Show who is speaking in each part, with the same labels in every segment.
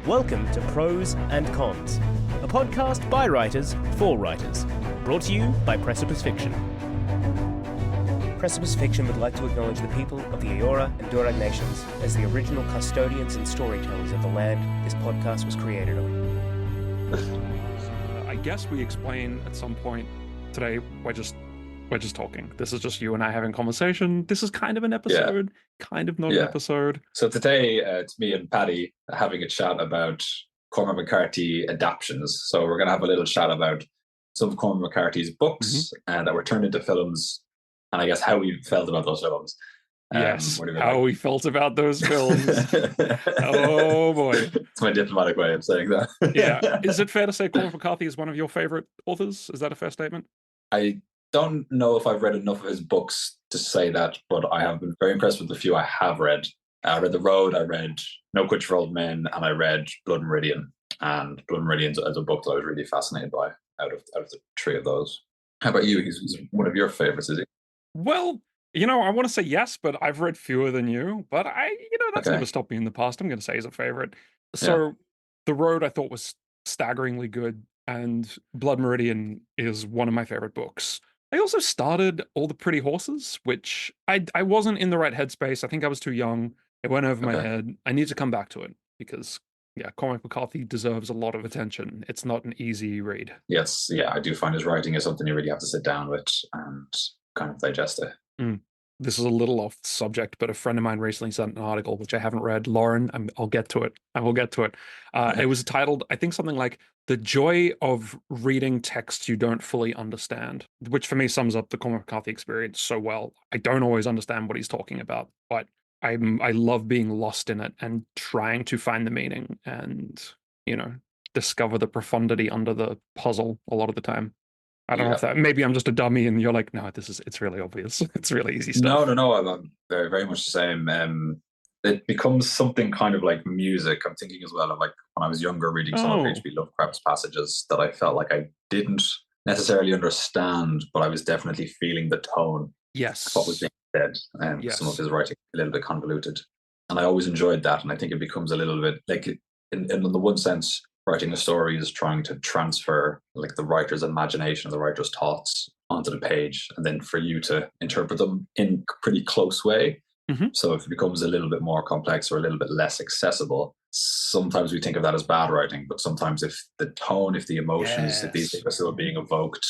Speaker 1: Welcome to Prose and Cons, a podcast by writers for writers, brought to you by Precipice Fiction. Precipice Fiction would like to acknowledge the people of the Eora and Durag nations as the original custodians and storytellers of the land this podcast was created on.
Speaker 2: I guess we explain at some point today. We're just talking. This is just you and I having conversation. This is kind of an episode, kind of not an episode.
Speaker 3: So today it's me and Paddy having a chat about Cormac McCarthy adaptations. So we're going to have a little chat about some of Cormac McCarthy's books that were turned into films, and I guess how we felt about those films.
Speaker 2: Yes, how we felt about those films. Oh boy.
Speaker 3: It's my diplomatic way of saying that.
Speaker 2: Yeah. Is it fair to say Cormac McCarthy is one of your favorite authors? Is that a fair statement?
Speaker 3: I don't know if I've read enough of his books to say that, but I have been very impressed with the few I have read. I read The Road, I read No Quitch for Old Men, and I read Blood Meridian. And Blood Meridian is a book that I was really fascinated by out of the three of those. How about you? He's one of your favorites, is he?
Speaker 2: Well, I want to say yes, but I've read fewer than you. But that's never stopped me in the past. I'm going to say he's a favorite. So The Road I thought was staggeringly good, and Blood Meridian is one of my favorite books. I also started All the Pretty Horses, which I wasn't in the right headspace. I think I was too young. It went over my head. I need to come back to it because, Cormac McCarthy deserves a lot of attention. It's not an easy read.
Speaker 3: Yes, I do find his writing is something you really have to sit down with and kind of digest it.
Speaker 2: This is a little off subject, but a friend of mine recently sent an article, which I haven't read. Lauren, I'll get to it. I will get to it. It was titled, I think, something like The Joy of Reading Texts You Don't Fully Understand, which for me sums up the Cormac McCarthy experience so well. I don't always understand what he's talking about, but I love being lost in it and trying to find the meaning and, discover the profundity under the puzzle a lot of the time. I don't know if that, maybe I'm just a dummy and you're like, no, it's really obvious. It's really easy stuff.
Speaker 3: No, I'm very, very much the same. It becomes something kind of like music. I'm thinking as well of like when I was younger reading some of H.P. Lovecraft's passages that I felt like I didn't necessarily understand, but I was definitely feeling the tone.
Speaker 2: Yes.
Speaker 3: What was being said. Some of his writing a little bit convoluted. And I always enjoyed that. And I think it becomes a little bit like in the one sense, writing a story is trying to transfer like the writer's imagination, the writer's thoughts onto the page, and then for you to interpret them in a pretty close way. So if it becomes a little bit more complex or a little bit less accessible, sometimes we think of that as bad writing, but sometimes if the tone, if the emotions, if these things are still being evoked,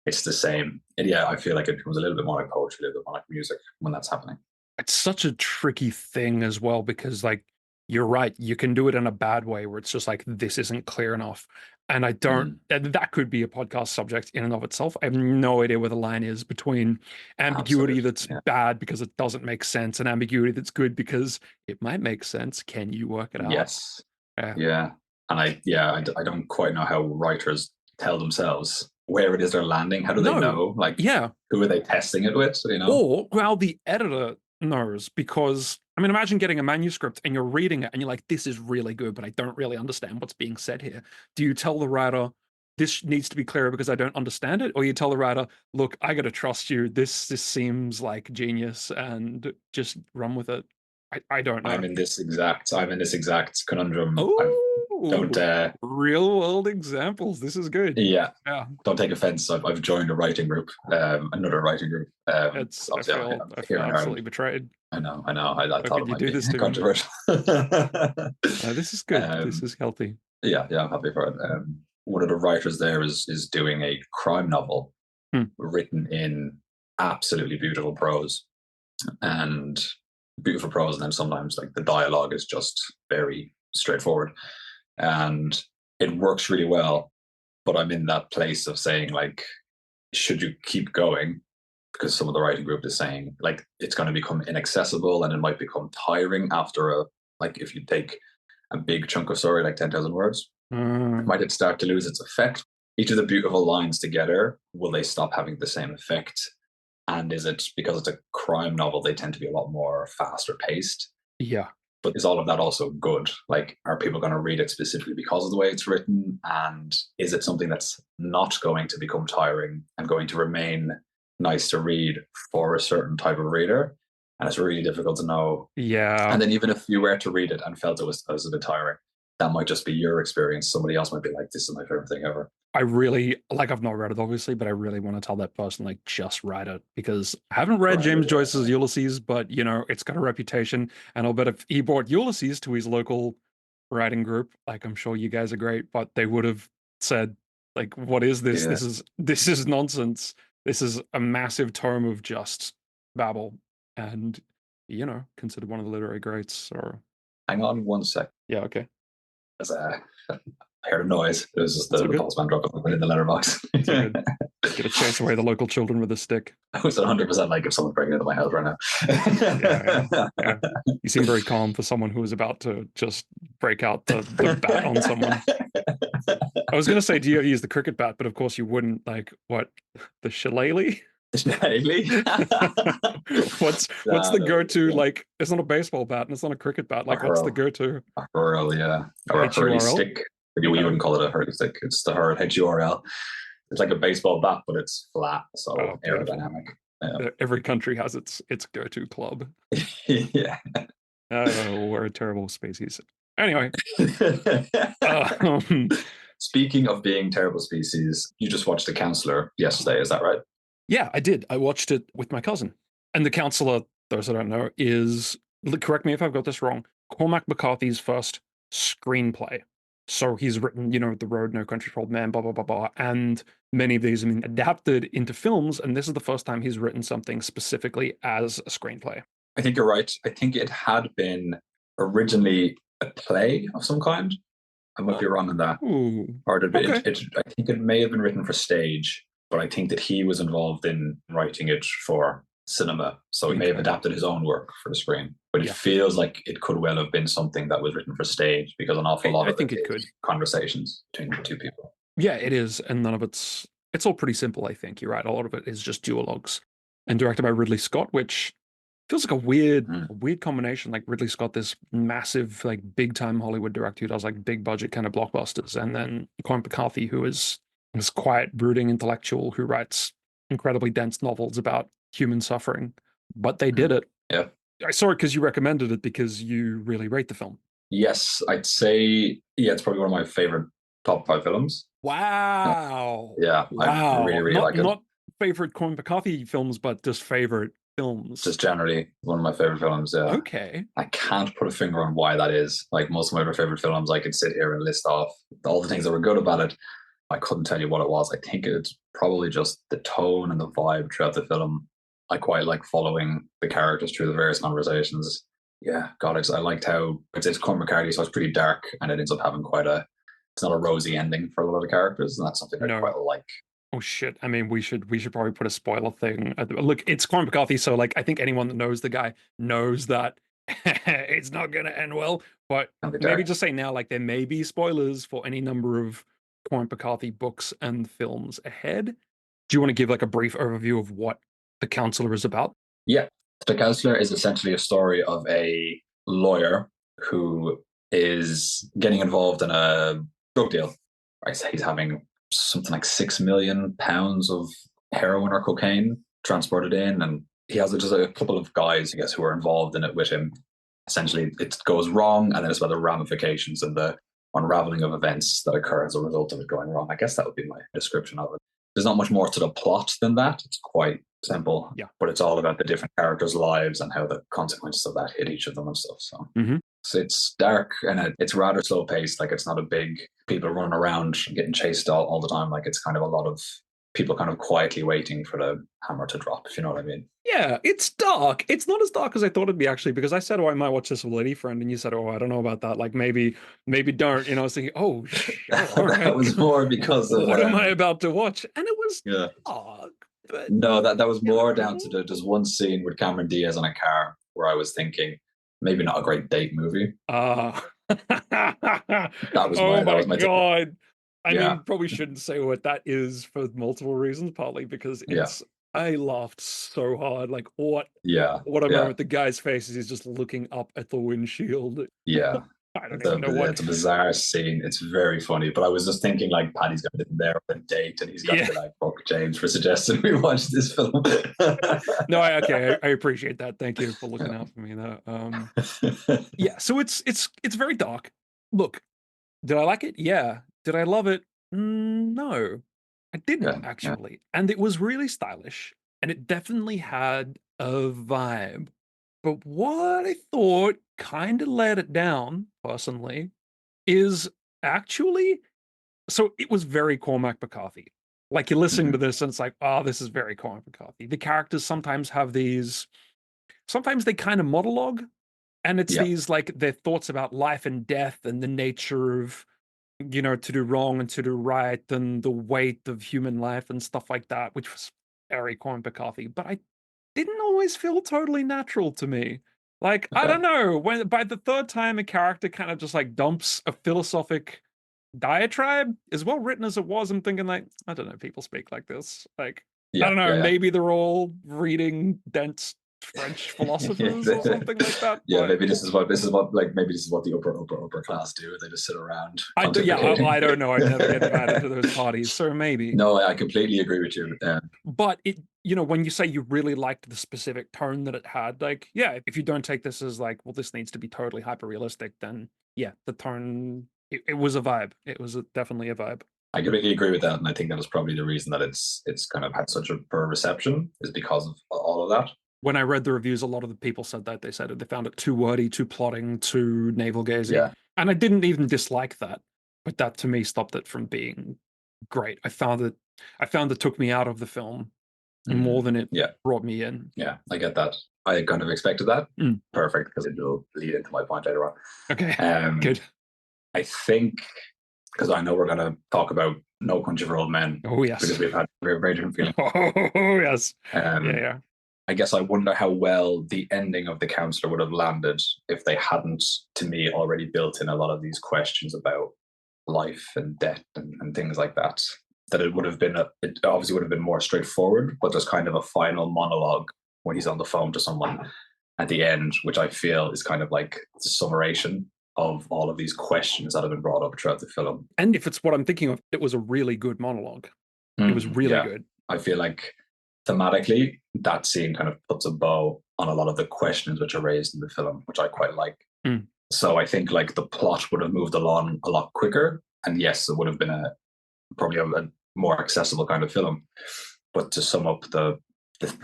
Speaker 3: it's the same. And I feel like it becomes a little bit more like poetry, a little bit more like music when that's happening.
Speaker 2: It's such a tricky thing as well, because like, you're right. You can do it in a bad way where it's just like, this isn't clear enough. And I don't, that could be a podcast subject in and of itself. I have no idea where the line is between ambiguity that's bad because it doesn't make sense and ambiguity that's good because it might make sense. Can you work it out?
Speaker 3: Yes. Yeah. And I don't quite know how writers tell themselves where it is they're landing. How do they know? Like, who are they testing it with?
Speaker 2: Or, well, the editor knows, because imagine getting a manuscript and you're reading it and you're like, this is really good, but I don't really understand what's being said here. Do you tell the writer, this needs to be clearer because I don't understand it? Or you tell the writer, look, I got to trust you. This seems like genius and just run with it. I don't know.
Speaker 3: I'm in this exact conundrum.
Speaker 2: Real world examples. This is good.
Speaker 3: Yeah. Don't take offense. I've joined a writing group, another writing group.
Speaker 2: I feel absolutely betrayed.
Speaker 3: I know. I thought it might
Speaker 2: do this
Speaker 3: be controversial.
Speaker 2: This is good. This is healthy.
Speaker 3: Yeah, I'm happy for it. One of the writers there is doing a crime novel written in absolutely beautiful prose, and then sometimes like the dialogue is just very straightforward, and it works really well. But I'm in that place of saying, like, should you keep going? Because some of the writing group is saying like it's going to become inaccessible and it might become tiring after if you take a big chunk of story like 10,000 words, might it start to lose its effect? Each of the beautiful lines together, will they stop having the same effect? And is it because it's a crime novel, they tend to be a lot more faster paced?
Speaker 2: Yeah.
Speaker 3: But is all of that also good? Like, are people going to read it specifically because of the way it's written? And is it something that's not going to become tiring and going to remain nice to read for a certain type of reader? And it's really difficult to know.
Speaker 2: Yeah.
Speaker 3: And then even if you were to read it and felt it was a bit tiring, that might just be your experience. Somebody else might be like, this is my favorite thing ever.
Speaker 2: I really, like, I've not read it, obviously, but I really want to tell that person, like, just write it, because I haven't read James Joyce's Ulysses, but, you know, it's got a reputation, and I'll bet if he brought Ulysses to his local writing group, like, I'm sure you guys are great, but they would have said, like, what is this?
Speaker 3: Yeah.
Speaker 2: This is nonsense. This is a massive tome of just babble, and, you know, considered one of the literary greats, or...
Speaker 3: Hang on 1 sec.
Speaker 2: Yeah, okay.
Speaker 3: As I heard a noise. It was just the postman dropping something in the letterbox.
Speaker 2: Gonna chase away the local children with a stick.
Speaker 3: I was 100% like if someone's breaking into my house right now.
Speaker 2: Yeah. You seem very calm for someone who was about to just break out the bat on someone. I was going to say, do you use the cricket bat? But of course you wouldn't. Like, what? The shillelagh?
Speaker 3: Shillelagh?
Speaker 2: What's the go-to? Like, it's not a baseball bat and it's not a cricket bat. Like, what's the go-to?
Speaker 3: A hurl, yeah. Or a hurley stick. You wouldn't call it a hurley stick. It's the hurl, HURL. It's like a baseball bat, but it's flat, so aerodynamic. Yeah.
Speaker 2: Every country has its go-to club.
Speaker 3: Yeah.
Speaker 2: We're a terrible species. Anyway.
Speaker 3: Speaking of being terrible species, you just watched The Counselor yesterday, is that right?
Speaker 2: Yeah, I did. I watched it with my cousin. And The Counselor, those that don't know, is, correct me if I've got this wrong, Cormac McCarthy's first screenplay. So he's written, you know, The Road, No Country for Old Men, blah, blah, blah, blah. And many of these have been adapted into films. And this is the first time he's written something specifically as a screenplay.
Speaker 3: I think you're right. I think it had been originally a play of some kind. I might be wrong on that.
Speaker 2: Ooh,
Speaker 3: or I think it may have been written for stage, but I think that he was involved in writing it for cinema. So he may have adapted his own work for the screen. But it feels like it could well have been something that was written for stage, because an awful lot of it could conversations between the two people.
Speaker 2: Yeah, it is. And none of it's all pretty simple, I think. You're right. A lot of it is just duologues. And directed by Ridley Scott, which feels like a weird combination. Like Ridley Scott, this massive, like big time Hollywood director who does like big budget kind of blockbusters. And then Cormac McCarthy, who is this quiet, brooding intellectual who writes incredibly dense novels about human suffering. But they did it.
Speaker 3: Yeah.
Speaker 2: I saw it because you recommended it because you really rate the film.
Speaker 3: Yes, I'd say, it's probably one of my favorite top 5 films.
Speaker 2: Wow.
Speaker 3: Yeah,
Speaker 2: wow.
Speaker 3: I really, really like it.
Speaker 2: Not favorite Cormac McCarthy films, but just favorite films.
Speaker 3: Just generally one of my favorite films, yeah.
Speaker 2: Okay.
Speaker 3: I can't put a finger on why that is. Like most of my favorite films, I could sit here and list off all the things that were good about it. I couldn't tell you what it was. I think it's probably just the tone and the vibe throughout the film. I quite like following the characters through the various conversations. Yeah, God, I liked how it's Cormac McCarthy, so it's pretty dark, and it ends up having it's not a rosy ending for a lot of characters, and that's something I quite like.
Speaker 2: Oh shit! I mean, we should probably put a spoiler thing. Look, it's Cormac McCarthy, so like I think anyone that knows the guy knows that it's not going to end well. But maybe just say now, like there may be spoilers for any number of Cormac McCarthy books and films ahead. Do you want to give like a brief overview of what The Counselor is about?
Speaker 3: Yeah, The Counselor is essentially a story of a lawyer who is getting involved in a drug deal. He's having something like £6 million of heroin or cocaine transported in, and he has just a couple of guys, I guess, who are involved in it with him. Essentially, it goes wrong, and then it's about the ramifications and the unraveling of events that occur as a result of it going wrong. I guess that would be my description of it. There's not much more to the plot than that. It's quite simple, but it's all about the different characters' lives and how the consequences of that hit each of them and stuff. So, so it's dark and it's rather slow paced. Like it's not a big people running around getting chased all the time. Like it's kind of a lot of people kind of quietly waiting for the hammer to drop, if you know what I mean.
Speaker 2: Yeah, it's dark. It's not as dark as I thought it'd be, actually, because I said, I might watch this with a lady friend, and you said, I don't know about that. Like maybe don't. You know, I was thinking,
Speaker 3: that was more because of
Speaker 2: what am I about to watch? And it was dark. But
Speaker 3: no, that was more down to there's one scene with Cameron Diaz in a car where I was thinking maybe not a great date movie.
Speaker 2: That
Speaker 3: was my
Speaker 2: God. I mean, probably shouldn't say what that is for multiple reasons, partly because I laughed so hard. Like what a moment. The guy's face is just looking up at the windshield.
Speaker 3: Yeah.
Speaker 2: I don't even know what.
Speaker 3: It's a bizarre scene. It's very funny. But I was just thinking, like, Paddy's got to be there on a date, and he's got to be like, fuck James for suggesting we watch this film.
Speaker 2: No, I appreciate that. Thank you for looking out for me. So it's very dark. Look, Did I like it? Yeah. Did I love it? No, I didn't
Speaker 3: Yeah,
Speaker 2: actually. And it was really stylish, and it definitely had a vibe. But what I thought kind of let it down, personally, is actually so it was very Cormac McCarthy. Like you're listening to this and it's like, oh, this is very Cormac McCarthy. The characters sometimes have these, sometimes they kind of monologue, and it's
Speaker 3: yeah,
Speaker 2: these like their thoughts about life and death and the nature of, to do wrong and to do right and the weight of human life and stuff like that, which was very Cormac McCarthy. But I didn't always feel totally natural to me. Like, I
Speaker 3: okay,
Speaker 2: don't know, when by the third time a character kind of just like dumps a philosophic diatribe, as well written as it was, I'm thinking like, I don't know, people speak like this. Like, I
Speaker 3: yeah,
Speaker 2: don't know,
Speaker 3: yeah,
Speaker 2: maybe they're all reading dense French philosophers or
Speaker 3: yeah.
Speaker 2: something like that.
Speaker 3: Yeah,
Speaker 2: But
Speaker 3: maybe this is what like maybe this is what the upper class do. They just sit around
Speaker 2: I do, yeah,
Speaker 3: pontificating.
Speaker 2: I don't know. I'd never get invited to those parties, so maybe.
Speaker 3: No, I completely agree with you.
Speaker 2: But it, when you say you really liked the specific tone that it had, like, yeah, if you don't take this as like, well, this needs to be totally hyper realistic, then yeah, the tone, it was a vibe. It was definitely a vibe.
Speaker 3: I completely agree with that, and I think that was probably the reason that it's kind of had such a poor reception is because of all of that.
Speaker 2: When I read the reviews, a lot of the people said that they said they found it too wordy, too plotting, too navel gazing,
Speaker 3: Yeah,
Speaker 2: and I didn't even dislike that, but that to me stopped it from being great. I found it took me out of the film more than it
Speaker 3: yeah,
Speaker 2: brought me in.
Speaker 3: yeah. I get that. I kind of expected that. Perfect, because it will lead into my point later on.
Speaker 2: Okay,
Speaker 3: Good.
Speaker 2: good.
Speaker 3: I think because I know we're going to talk about No Country for Old Men.
Speaker 2: Oh yes,
Speaker 3: because we've had very, very different feelings.
Speaker 2: Oh yes,
Speaker 3: yeah. I guess I wonder how well the ending of The Counselor would have landed if they hadn't, to me, already built in a lot of these questions about life and death and things like that. That it would have been, it obviously would have been more straightforward, but there's kind of a final monologue when he's on the phone to someone at the end, which I feel is kind of like the summation of all of these questions that have been brought up throughout the film.
Speaker 2: And if it's what I'm thinking of, it was a really good monologue. It was really good.
Speaker 3: I feel like thematically, that scene kind of puts a bow on a lot of the questions which are raised in the film, which I quite like. So I think like the plot would have moved along a lot quicker, and yes, it would have been probably a more accessible kind of film. But to sum up the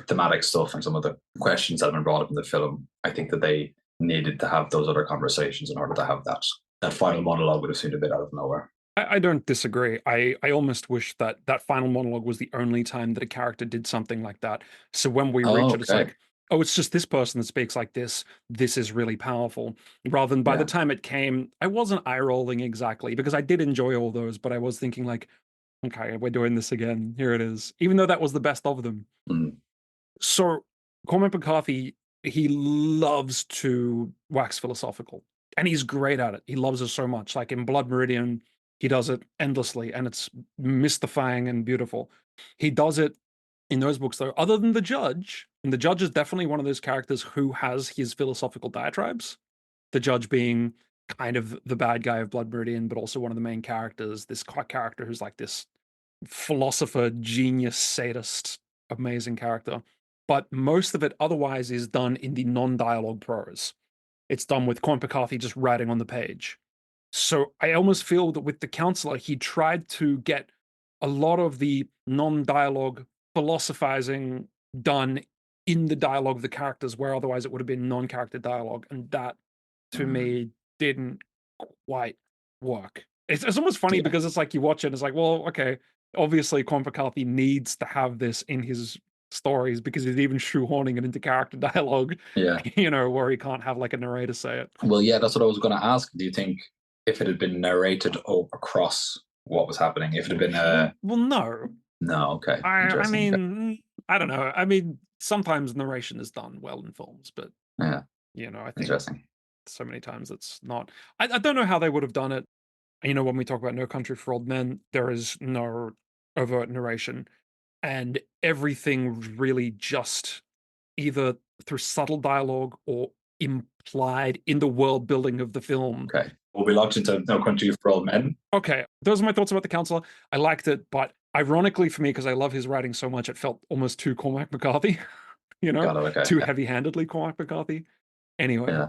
Speaker 3: thematic stuff and some of the questions that have been brought up in the film, I think that they needed to have those other conversations in order to have that final monologue would have seemed a bit out of nowhere.
Speaker 2: I don't disagree. I almost wish that final monologue was the only time that a character did something like that. So when we reach it, it's like, oh, it's just this person that speaks like this. This is really powerful. Rather than by the time it came, I wasn't eye rolling exactly because I did enjoy all those, but I was thinking like, okay, we're doing this again. Here it is. Even though that was the best of them. So Cormac McCarthy, he loves to wax philosophical, and he's great at it. He loves it so much. Like in Blood Meridian, he does it endlessly, and it's mystifying and beautiful. He does it in those books, though, other than the Judge, and the Judge is definitely one of those characters who has his philosophical diatribes. The Judge being kind of the bad guy of Blood Meridian, but also one of the main characters, this character who's like this philosopher, genius, sadist, amazing character. But most of it otherwise is done in the non-dialogue prose. It's done with Cormac McCarthy just writing on the page. So I almost feel that with The Counselor, he tried to get a lot of the non-dialogue philosophizing done in the dialogue of the characters, where otherwise it would have been non-character dialogue. And that, to me, didn't quite work. It's almost funny because it's like you watch it and it's like, well, okay, obviously Cormac McCarthy needs to have this in his stories because he's even shoehorning it into character dialogue, where he can't have like a narrator say it.
Speaker 3: Well, yeah, that's what I was going to ask. Do you think if it had been narrated across what was happening, if it had been
Speaker 2: well, no,
Speaker 3: okay.
Speaker 2: I mean, I don't know. I mean, sometimes narration is done well in films, but I think
Speaker 3: interesting.
Speaker 2: So many times it's not. I don't know how they would have done it. When we talk about No Country for Old Men, there is no overt narration, and everything really just either through subtle dialogue or implied in the world building of the film.
Speaker 3: Okay. We'll be locked into No Country for Old Men.
Speaker 2: Okay. Those are my thoughts about The Counselor. I liked it, but ironically for me, because I love his writing so much, it felt almost too Cormac McCarthy, too heavy-handedly Cormac McCarthy. Anyway.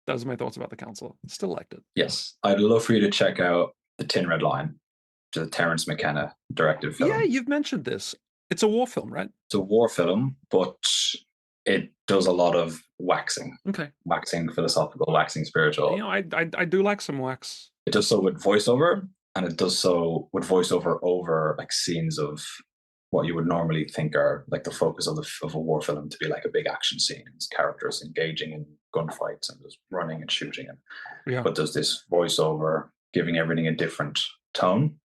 Speaker 2: those are my thoughts about The Counselor. Still liked it.
Speaker 3: Yes, I'd love for you to check out The Tin Red Line, which is a Terence McKenna directed film.
Speaker 2: Yeah, you've mentioned this. It's a war film, right?
Speaker 3: It's a war film, but it does a lot of waxing.
Speaker 2: Okay.
Speaker 3: Waxing philosophical, waxing spiritual.
Speaker 2: You know, I do like some wax.
Speaker 3: It does so with voiceover, and it does so with voiceover over like scenes of what you would normally think are like the focus of a war film to be like a big action scene. It's characters engaging in gunfights and just running and shooting. But there's this voiceover giving everything a different tone.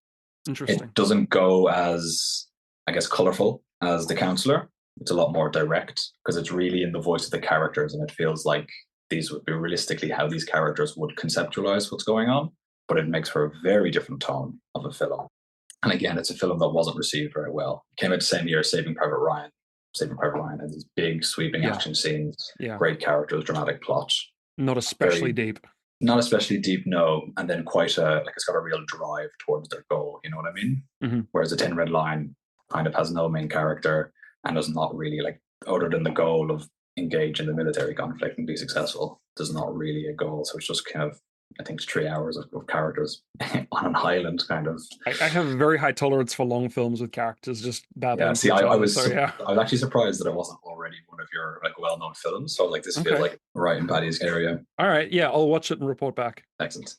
Speaker 2: Interesting.
Speaker 3: It doesn't go as, I guess, colorful as The Counselor. It's a lot more direct because it's really in the voice of the characters, and it feels like these would be realistically how these characters would conceptualize what's going on, but it makes for a very different tone of a film. And again, it's a film that wasn't received very well. It came out the same year as Saving Private Ryan. Saving Private Ryan has these big sweeping action scenes, great characters, dramatic plot.
Speaker 2: Not especially deep.
Speaker 3: Not especially deep, no. And then quite it's got a real drive towards their goal, you know what I mean?
Speaker 2: Mm-hmm.
Speaker 3: Whereas The Tin Red Line kind of has no main character and is not really like, other than the goal of engage in the military conflict and be successful, there's not really a goal. So it's just kind of, I think, 3 hours of characters on an island, kind of.
Speaker 2: I have a very high tolerance for long films with characters just battling.
Speaker 3: Yeah, see, I was actually surprised that it wasn't already one of your like well-known films. So like this feels like right in Paddy's area.
Speaker 2: All right, yeah, I'll watch it and report back.
Speaker 3: Excellent.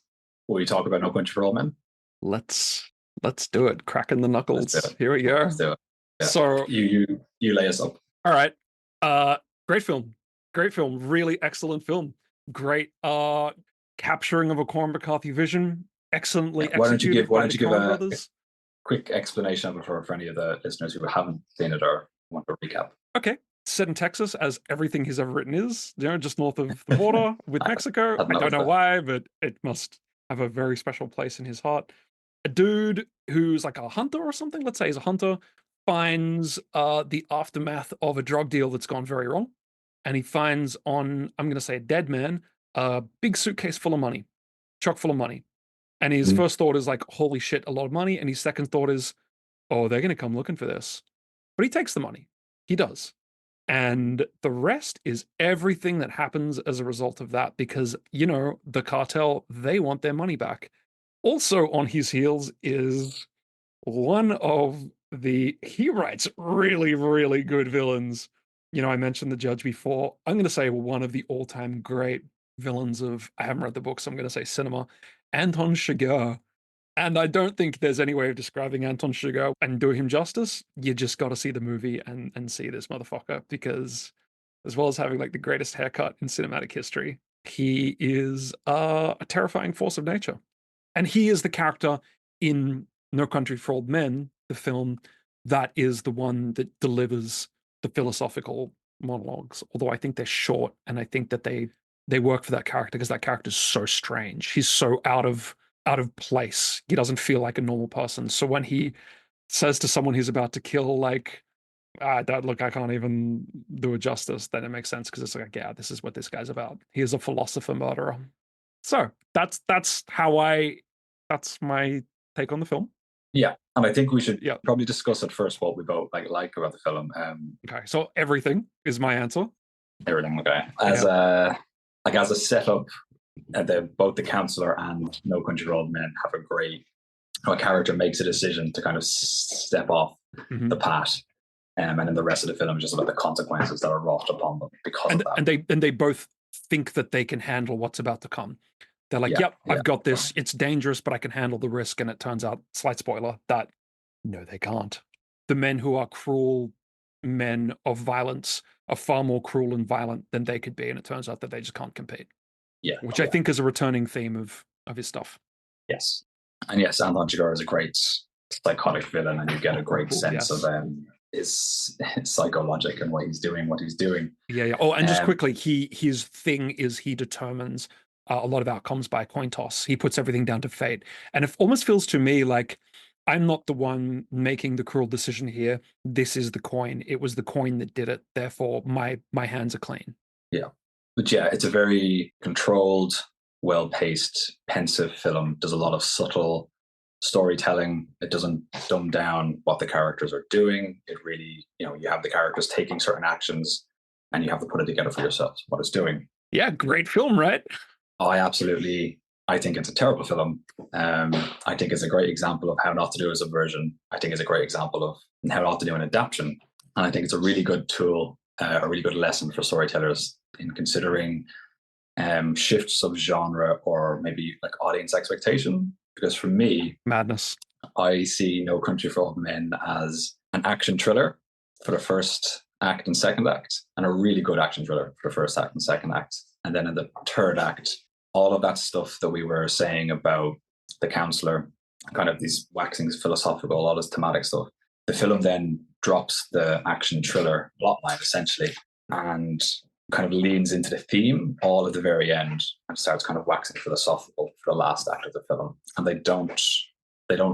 Speaker 3: Will you talk about No Country for Old Men?
Speaker 2: Let's do it. Cracking the knuckles. Here we go.
Speaker 3: Let's do it. Yeah.
Speaker 2: So
Speaker 3: you lay us up.
Speaker 2: All right. Great film. Really excellent film. Great capturing of a Cormac McCarthy vision. Excellently executed. Why don't you give a
Speaker 3: quick explanation of it for any of the listeners who haven't seen it or want to recap?
Speaker 2: Okay. Set in Texas, as everything he's ever written is, just north of the border with Mexico. I don't know why, but it must have a very special place in his heart. A dude who's like a hunter or something, let's say he's a hunter, finds the aftermath of a drug deal that's gone very wrong. And he finds on, I'm going to say a dead man, a big suitcase full of money, chock full of money. And his first thought is like, holy shit, a lot of money. And his second thought is, oh, they're going to come looking for this. But he takes the money. He does. And the rest is everything that happens as a result of that, because, the cartel, they want their money back. Also on his heels is one of he writes really, really good villains. I mentioned the Judge before. I'm going to say one of the all-time great villains of, I haven't read the book, so I'm going to say cinema, Anton Chigurh. And I don't think there's any way of describing Anton Chigurh and do him justice. You just got to see the movie and see this motherfucker, because as well as having like the greatest haircut in cinematic history, he is a terrifying force of nature. And he is the character in No Country for Old Men, the film, that is the one that delivers the philosophical monologues. Although I think they're short, and I think that they work for that character because that character is so strange. He's so out of place. He doesn't feel like a normal person. So when he says to someone he's about to kill, like, look, I can't even do it justice, then it makes sense, because it's like, yeah, this is what this guy's about. He is a philosopher murderer. So that's my take on the film. Yeah,
Speaker 3: and I think we should probably discuss at first what we both like about the film.
Speaker 2: Okay, so everything is my answer.
Speaker 3: Everything, okay. As a setup, both The Counselor and No Country for Old Men have a character makes a decision to kind of step off the path, and then the rest of the film is just about the consequences that are wrought upon them because of that.
Speaker 2: And they both think that they can handle what's about to come. They're like, I've got this. It's dangerous, but I can handle the risk. And it turns out, slight spoiler, that no, they can't. The men who are cruel men of violence are far more cruel and violent than they could be. And it turns out that they just can't compete.
Speaker 3: Yeah.
Speaker 2: Which I think is a returning theme of his stuff.
Speaker 3: Yes. And yes, Anton Chigurh is a great psychotic villain, and you get a great sense of his psychologic and what he's doing.
Speaker 2: Yeah. Oh, and just quickly, his thing is he determines a lot of outcomes by a coin toss. He puts everything down to fate. And it almost feels to me like I'm not the one making the cruel decision here. This is the coin. It was the coin that did it. Therefore, my hands are clean.
Speaker 3: Yeah. But yeah, it's a very controlled, well-paced, pensive film. There's a lot of subtle storytelling. It doesn't dumb down what the characters are doing. It really, you have the characters taking certain actions, and you have to put it together for yourself, what it's doing.
Speaker 2: Yeah, great film, right?
Speaker 3: I think it's a terrible film. I think it's a great example of how not to do a subversion. I think it's a great example of how not to do an adaptation. And I think it's a really good tool, a really good lesson for storytellers in considering shifts of genre or maybe like audience expectation. Because for me,
Speaker 2: madness.
Speaker 3: I see No Country for Old Men as an action thriller for the first act and second act, and a really good action thriller for the first act and second act. And then in the third act, all of that stuff that we were saying about the counselor, kind of these waxing philosophical, all this thematic stuff, the film then drops the action thriller plotline essentially and kind of leans into the theme all at the very end and starts kind of waxing philosophical for the last act of the film. And they don't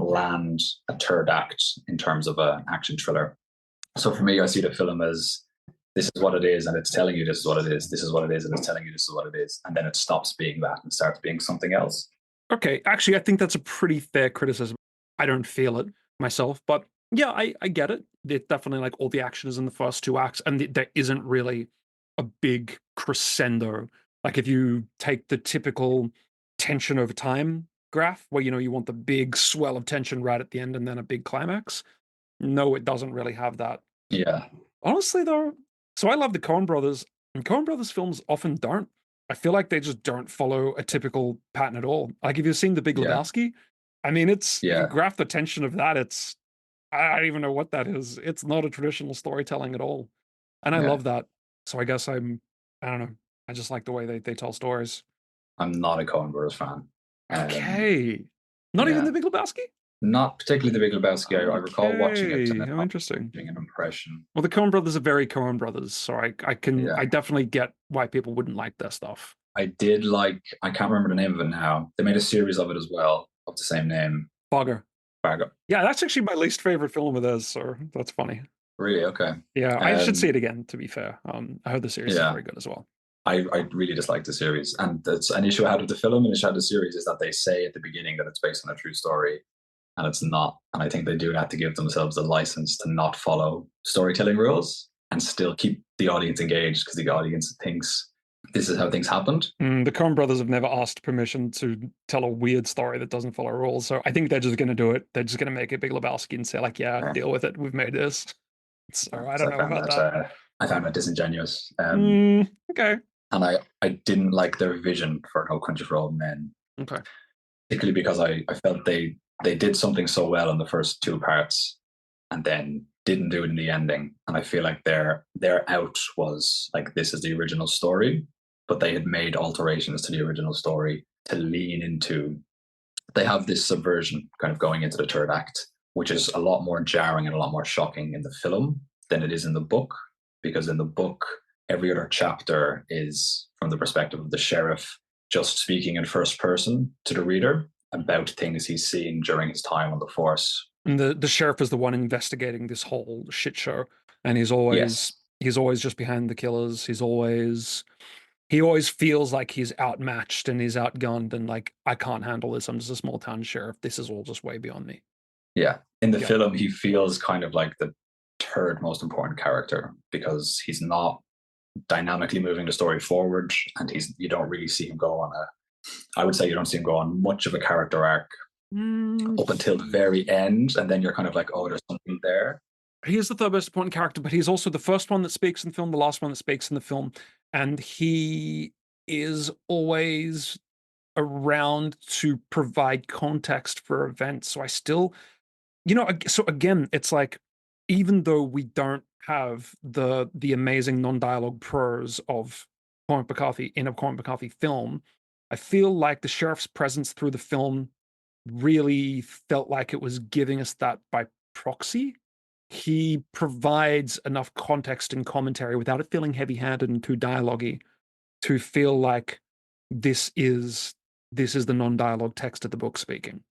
Speaker 3: land a third act in terms of an action thriller. So for me, I see the film as this is what it is, and it's telling you this is what it is. This is what it is, and it's telling you this is what it is. And then it stops being that and starts being something else.
Speaker 2: Okay, actually, I think that's a pretty fair criticism. I don't feel it myself, but yeah, I get it. It's definitely like all the action is in the first two acts, and there isn't really a big crescendo. Like if you take the typical tension over time graph, where you want the big swell of tension right at the end and then a big climax. No, it doesn't really have that.
Speaker 3: Yeah.
Speaker 2: Honestly, though, so I love the Coen brothers, and Coen brothers films often don't. I feel like they just don't follow a typical pattern at all. Like if you've seen The Big Lebowski, I mean, you graph the tension of that. I don't even know what that is. It's not a traditional storytelling at all. And I love that. So I guess I don't know. I just like the way they tell stories.
Speaker 3: I'm not a Coen brothers fan.
Speaker 2: Okay. Not even The Big Lebowski?
Speaker 3: Not particularly The Big Lebowski. I recall watching it and
Speaker 2: how interesting.
Speaker 3: An impression.
Speaker 2: Well, the Coen brothers are very Coen brothers, so I definitely get why people wouldn't like their stuff.
Speaker 3: I can't remember the name of it now. They made a series of it as well, of the same name.
Speaker 2: Fargo.
Speaker 3: Fargo.
Speaker 2: Yeah, that's actually my least favorite film of theirs, so that's funny.
Speaker 3: Really? Okay.
Speaker 2: Yeah, I should see it again, to be fair. I heard the series is very good as well.
Speaker 3: I really dislike the series. And that's an issue I had with the film and an issue I had with the series is that they say at the beginning that it's based on a true story. And it's not. And I think they do have to give themselves a license to not follow storytelling rules and still keep the audience engaged because the audience thinks this is how things happened.
Speaker 2: The Coen brothers have never asked permission to tell a weird story that doesn't follow rules. So I think they're just going to do it. They're just going to make a Big Lebowski and say like, deal with it. We've made this. So I don't know about that.
Speaker 3: I found that disingenuous.
Speaker 2: Okay.
Speaker 3: And I didn't like their vision for No Country for Old Men.
Speaker 2: Okay.
Speaker 3: Particularly because I felt they did something so well in the first two parts and then didn't do it in the ending. And I feel like their out was like, this is the original story, but they had made alterations to the original story to lean into. They have this subversion kind of going into the third act, which is a lot more jarring and a lot more shocking in the film than it is in the book. Because in the book, every other chapter is from the perspective of the sheriff just speaking in first person to the reader about things he's seen during his time on the force.
Speaker 2: And the sheriff is the one investigating this whole shit show, and he's always just behind the killers. He always feels like he's outmatched and he's outgunned, and like, I can't handle this. I'm just a small town sheriff. This is all just way beyond me. Yeah.
Speaker 3: In the film, he feels kind of like the third most important character because he's not dynamically moving the story forward, and you don't really see him go on I would say you don't see him go on much of a character arc up until the very end, and then you're kind of like, oh, there's something there.
Speaker 2: He is the third most important character, but he's also the first one that speaks in the film, the last one that speaks in the film, and he is always around to provide context for events. So I still, so again, it's like, even though we don't have the amazing non-dialogue prose of Cormac McCarthy in a Cormac McCarthy film, I feel like the sheriff's presence through the film really felt like it was giving us that by proxy. He provides enough context and commentary without it feeling heavy-handed and too dialogue-y to feel like this is the non-dialogue text of the book speaking.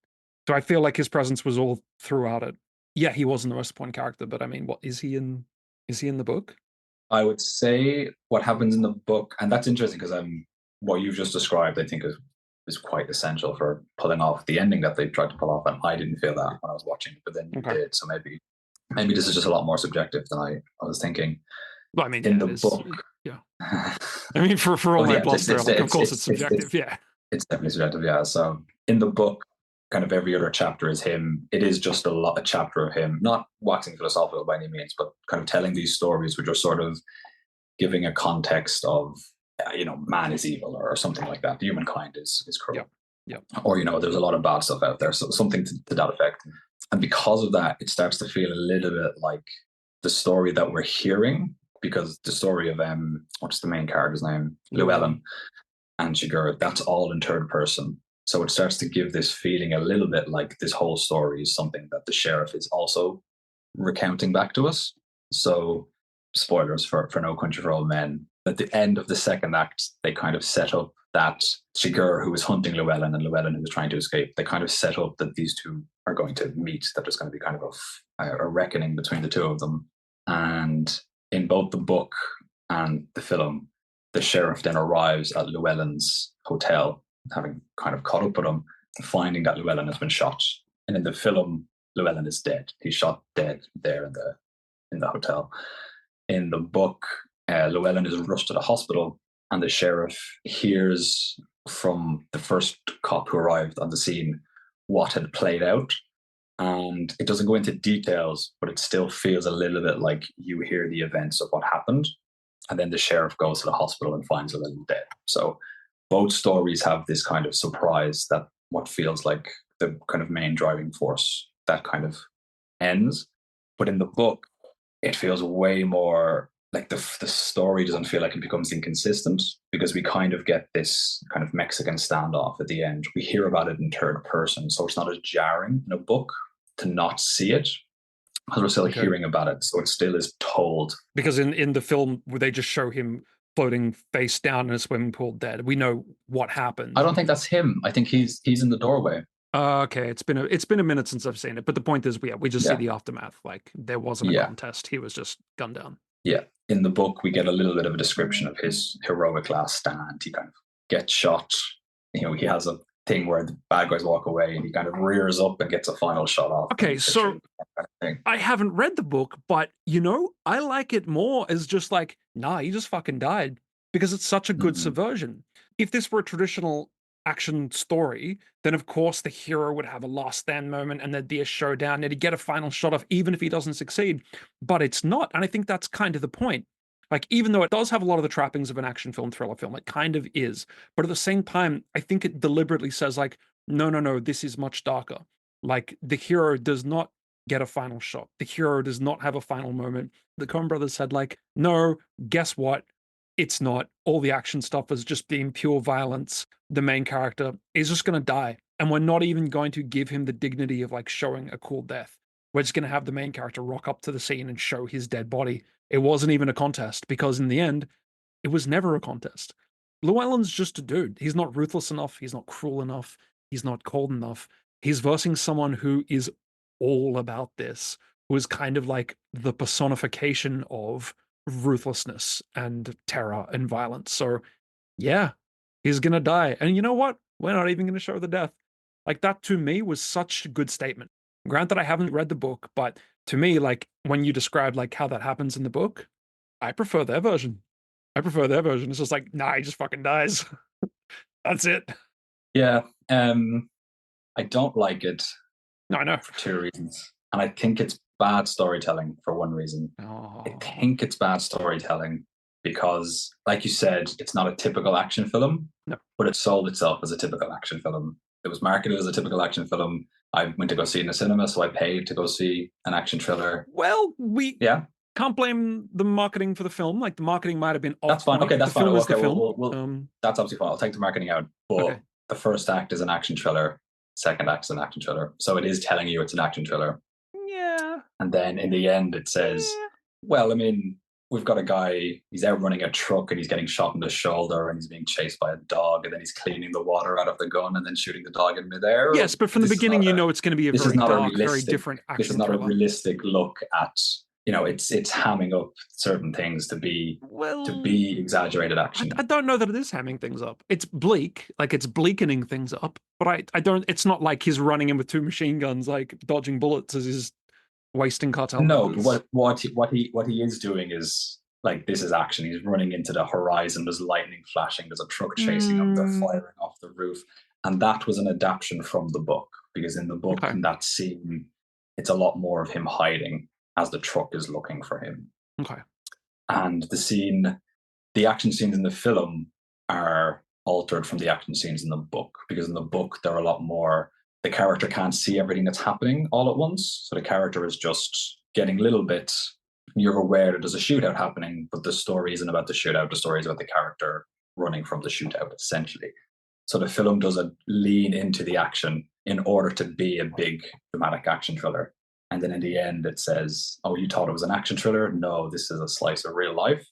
Speaker 2: So I feel like his presence was all throughout it. Yeah, he wasn't the most important character, but I mean, what is he in the book?
Speaker 3: I would say what happens in the book, and that's interesting because what you've just described, I think is quite essential for pulling off the ending that they tried to pull off, and I didn't feel that when I was watching it, but then you did. So maybe this is just a lot more subjective than I was thinking.
Speaker 2: Well, I mean,
Speaker 3: in the book,
Speaker 2: I mean, for all my bluster, of course it's subjective.
Speaker 3: It's definitely subjective, yeah. So in the book, kind of every other chapter is him. It is just a chapter of him, not waxing philosophical by any means, but kind of telling these stories, which are sort of giving a context of, man is evil or something like that. Humankind is cruel.
Speaker 2: Yeah.
Speaker 3: Or, there's a lot of bad stuff out there. So something to that effect. And because of that, it starts to feel a little bit like the story that we're hearing, because the story of, what's the main character's name? Llewellyn and Shigur, that's all in third person. So it starts to give this feeling a little bit like this whole story is something that the sheriff is also recounting back to us. So spoilers for No Country for Old Men. At the end of the second act, they kind of set up that Shigur, who was hunting Llewellyn, and Llewellyn, who was trying to escape, they kind of set up that these two are going to meet, that there's going to be kind of a reckoning between the two of them. And in both the book and the film, the sheriff then arrives at Llewellyn's hotel, having kind of caught up with him, finding that Llewellyn has been shot. And in the film, Llewellyn is dead. He's shot dead there in the hotel. In the book, Llewellyn is rushed to the hospital, and the sheriff hears from the first cop who arrived on the scene what had played out. And it doesn't go into details, but it still feels a little bit like you hear the events of what happened. And then the sheriff goes to the hospital and finds Llewellyn dead. So both stories have this kind of surprise that what feels like the kind of main driving force, that kind of ends. But in the book, it feels way more like the story doesn't feel like it becomes inconsistent, because we kind of get this kind of Mexican standoff at the end. We hear about it in third person, so it's not as jarring in a book to not see it, because we're still hearing about it, so it still is told.
Speaker 2: Because in the film, where they just show him floating face down in a swimming pool dead, we know what happened.
Speaker 3: I don't think that's him. I think he's in the doorway.
Speaker 2: Okay, it's been a minute since I've seen it, but the point is, we just see the aftermath. Like, there wasn't a contest; he was just gunned down.
Speaker 3: Yeah, in the book, we get a little bit of a description of his heroic last stand. He kind of gets shot. He has a thing where the bad guys walk away, and he kind of rears up and gets a final shot off.
Speaker 2: Okay, so I haven't read the book, but I like it more as just like, nah, he just fucking died, because it's such a good subversion. If this were a traditional action story, then of course the hero would have a last stand moment and there'd be a showdown and he'd get a final shot off even if he doesn't succeed. But it's not, and I think that's kind of the point. Like, even though it does have a lot of the trappings of an action film, thriller film, it kind of is. But at the same time, I think it deliberately says, like, no, this is much darker. Like, the hero does not get a final shot. The hero does not have a final moment. The Coen brothers said, like, no, guess what? It's not. All the action stuff is just being pure violence. The main character is just going to die. And we're not even going to give him the dignity of, like, showing a cool death. We're just going to have the main character rock up to the scene and show his dead body. It wasn't even a contest, because in the end, it was never a contest. Llewellyn's just a dude. He's not ruthless enough. He's not cruel enough. He's not cold enough. He's versing someone who is all about this, who is kind of like the personification of ruthlessness and terror and violence. So yeah, he's gonna die. And you know what? We're not even gonna show the death. Like, that to me was such a good statement. Granted, I haven't read the book, but to me, like, when you describe like how that happens in the book, I prefer their version. It's just like, nah, he just fucking dies. That's it.
Speaker 3: Yeah. I don't like it.
Speaker 2: No, I know.
Speaker 3: For two reasons. And I think it's bad storytelling for one reason. I think it's bad storytelling because, like you said, it's not a typical action film, but it sold itself as a typical action film. It was marketed as a typical action film. I went to go see it in the cinema, so I paid to go see an action thriller.
Speaker 2: Well, we can't blame the marketing for the film. Like, the marketing might have been off.
Speaker 3: That's fine. Okay, that's fine. Okay,
Speaker 2: well,
Speaker 3: that's absolutely fine. I'll take the marketing out. But the first act is an action thriller. Second act is an action thriller. So it is telling you it's an action thriller.
Speaker 2: Yeah.
Speaker 3: And then in the end, it says, well, I mean, we've got a guy, he's out running a truck and he's getting shot in the shoulder and he's being chased by a dog, and then he's cleaning the water out of the gun and then shooting the dog in midair.
Speaker 2: Yes, but from the beginning, it's going to be a very dark, very different action
Speaker 3: This is not
Speaker 2: thriller.
Speaker 3: a realistic look at, it's hamming up certain things to be exaggerated action.
Speaker 2: I don't know that it is hamming things up. It's bleak, like it's bleakening things up, but I don't, it's not like he's running in with two machine guns, like dodging bullets as he's wasting cartel.
Speaker 3: No, but what he is doing is like this is action. He's running into the horizon. There's lightning flashing. There's a truck chasing him. They're firing off the roof. And that was an adaptation from the book, because in the book, in that scene, it's a lot more of him hiding as the truck is looking for him.
Speaker 2: Okay.
Speaker 3: And the action scenes in the film are altered from the action scenes in the book, because in the book, they're a lot more, the character can't see everything that's happening all at once. So the character is just getting little bits. You're aware that there's a shootout happening, but the story isn't about the shootout. The story is about the character running from the shootout, essentially. So the film doesn't lean into the action in order to be a big dramatic action thriller. And then in the end, it says, oh, you thought it was an action thriller? No, this is a slice of real life.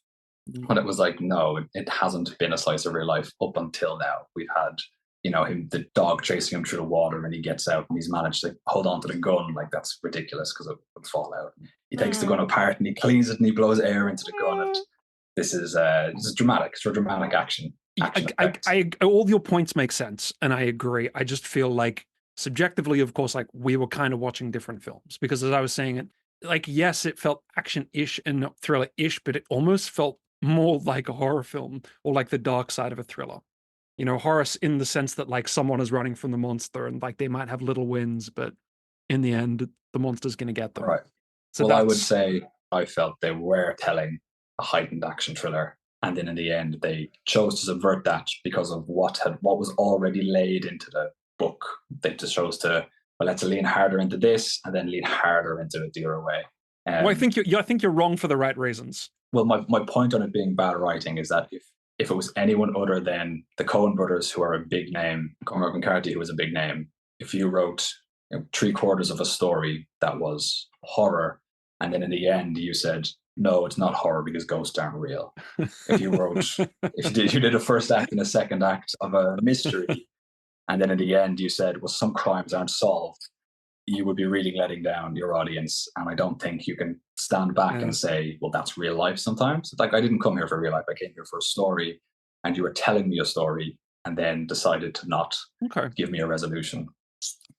Speaker 3: But it was like, no, it hasn't been a slice of real life up until now. We've had, the dog chasing him through the water, and he gets out and he's managed to hold on to the gun. Like, that's ridiculous because it would fall out. He takes the gun apart and he cleans it and he blows air into the gun. And this is dramatic. It's a dramatic action.
Speaker 2: All of your points make sense, and I agree. I just feel like subjectively, of course, like we were kind of watching different films, because as I was saying it, like, yes, it felt action-ish and not thriller-ish, but it almost felt more like a horror film, or like the dark side of a thriller. Horror in the sense that like someone is running from the monster and like they might have little wins, but in the end, the monster's going to get them.
Speaker 3: Right. So I would say I felt they were telling a heightened action thriller, and then in the end, they chose to subvert that because of what was already laid into the book. They just chose to, well, let's lean harder into this and then lean harder into it the other way.
Speaker 2: Well, I think you're wrong for the right reasons.
Speaker 3: Well, my point on it being bad writing is that if it was anyone other than the Coen brothers, who are a big name, Cormac McCarthy, who was a big name, if you wrote 3/4 of a story that was horror, and then in the end you said, no, it's not horror because ghosts aren't real. If you did a first act and a second act of a mystery, and then in the end you said, well, some crimes aren't solved, you would be really letting down your audience. And I don't think you can stand back and say, well, that's real life sometimes. Like, I didn't come here for real life. I came here for a story, and you were telling me a story and then decided to not give me a resolution.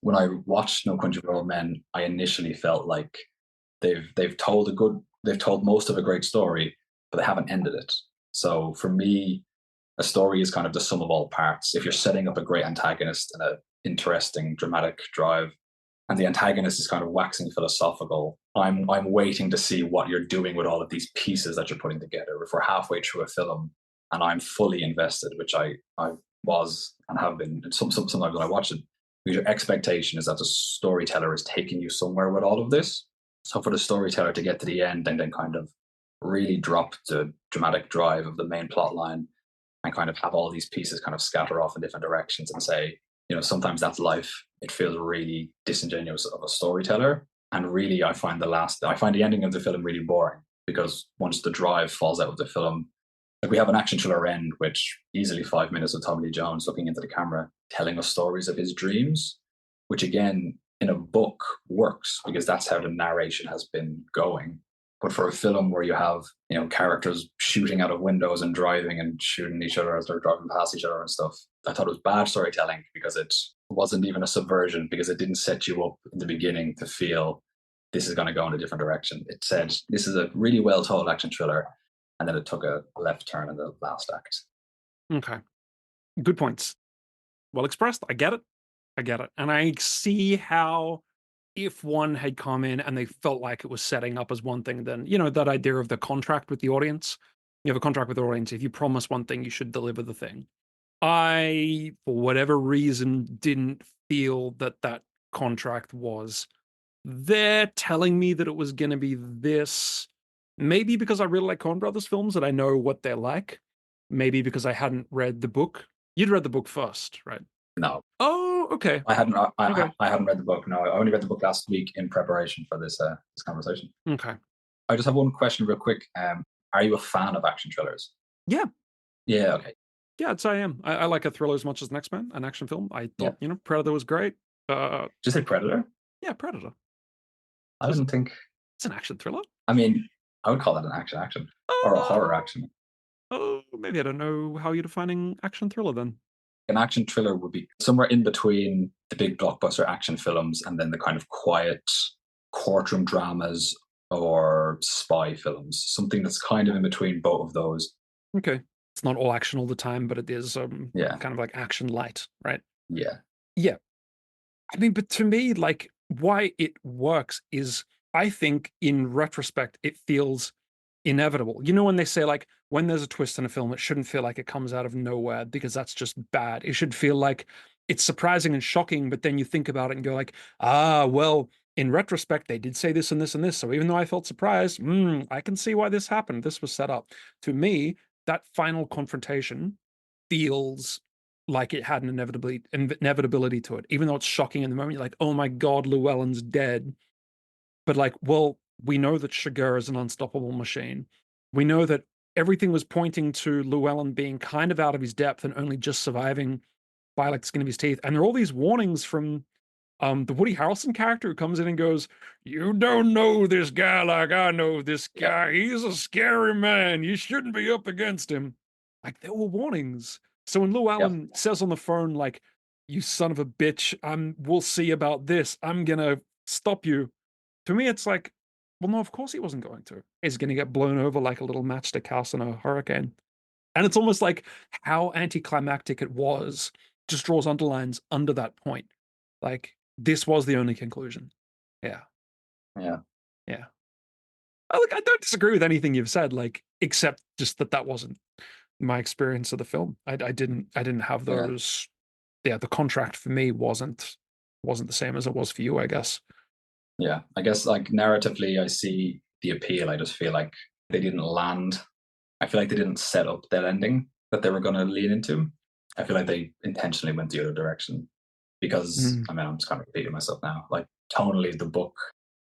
Speaker 3: When I watched No Country for Old Men, I initially felt like they've told most of a great story, but they haven't ended it. So for me, a story is kind of the sum of all parts. If you're setting up a great antagonist and an interesting dramatic drive, and the antagonist is kind of waxing philosophical, I'm waiting to see what you're doing with all of these pieces that you're putting together. If we're halfway through a film and I'm fully invested, which I was and have been, and sometimes when I watch it, because your expectation is that the storyteller is taking you somewhere with all of this. So for the storyteller to get to the end and then kind of really drop the dramatic drive of the main plot line and kind of have all these pieces kind of scatter off in different directions and say, sometimes that's life. It feels really disingenuous of a storyteller. And really, I find the ending of the film really boring, because once the drive falls out of the film, like, we have an action thriller end, which easily 5 minutes of Tommy Lee Jones looking into the camera, telling us stories of his dreams, which again, in a book works because that's how the narration has been going. But for a film where you have, characters shooting out of windows and driving and shooting each other as they're driving past each other and stuff, I thought it was bad storytelling because it wasn't even a subversion, because it didn't set you up in the beginning to feel this is going to go in a different direction. It said, this is a really well told action thriller, and then it took a left turn in the last act.
Speaker 2: Okay. Good points. Well expressed. I get it. And I see how, if one had come in and they felt like it was setting up as one thing, then, that idea of the contract with the audience. You have a contract with the audience. If you promise one thing, you should deliver the thing. I, for whatever reason, didn't feel that contract was there telling me that it was going to be this. Maybe because I really like Coen Brothers films and I know what they're like. Maybe because I hadn't read the book. You'd read the book first, right?
Speaker 3: No.
Speaker 2: Oh, okay.
Speaker 3: I hadn't read the book. No, I only read the book last week in preparation for this conversation.
Speaker 2: Okay.
Speaker 3: I just have one question real quick. Are you a fan of action thrillers?
Speaker 2: Yeah.
Speaker 3: Yeah, okay.
Speaker 2: Yeah, I am. I like a thriller as much as Next Man, an action film. I thought, Predator was great.
Speaker 3: Did you say Predator?
Speaker 2: Yeah, Predator.
Speaker 3: I didn't think...
Speaker 2: It's an action thriller.
Speaker 3: I mean, I would call that an action. Or a horror action.
Speaker 2: Oh, maybe I don't know how you're defining action thriller then.
Speaker 3: An action thriller would be somewhere in between the big blockbuster action films and then the kind of quiet courtroom dramas or spy films, something that's kind of in between both of those.
Speaker 2: Okay. It's not all action all the time, but it is kind of like action light, right?
Speaker 3: Yeah.
Speaker 2: Yeah. I mean, but to me, like, why it works is, I think in retrospect, it feels inevitable. You know, when they say, like, when there's a twist in a film, it shouldn't feel like it comes out of nowhere because that's just bad. It should feel like it's surprising and shocking, but then you think about it and go like, well, in retrospect, they did say this and this and this. So even though I felt surprised, I can see why this happened. This was set up. To me, that final confrontation feels like it had an inevitability to it, even though it's shocking in the moment. You're like, oh my God, Llewellyn's dead. But like, well, we know that Shiger is an unstoppable machine. We know that everything was pointing to Llewellyn being kind of out of his depth and only just surviving by like the skin of his teeth. And there are all these warnings from the Woody Harrelson character who comes in and goes, "You don't know this guy like I know this guy. He's a scary man. You shouldn't be up against him." Like, there were warnings. So when Llewellyn says on the phone, like, "You son of a bitch, we'll see about this. I'm gonna stop you." To me, it's like, well, no, of course he wasn't going to. He's gonna get blown over like a little matchstick house in a hurricane. And it's almost like how anticlimactic it was just draws underlines under that point. Like, this was the only conclusion. Yeah.
Speaker 3: Yeah.
Speaker 2: Yeah. Look, I don't disagree with anything you've said, like, except just that wasn't my experience of the film. I didn't have those. Yeah, the contract for me wasn't the same as it was for you, I guess.
Speaker 3: Yeah, I guess like narratively, I see the appeal. I just feel like they didn't land. I feel like they didn't set up that ending that they were going to lean into. I feel like they intentionally went the other direction because, I mean, I'm just kind of repeating myself now. Like, tonally, the book,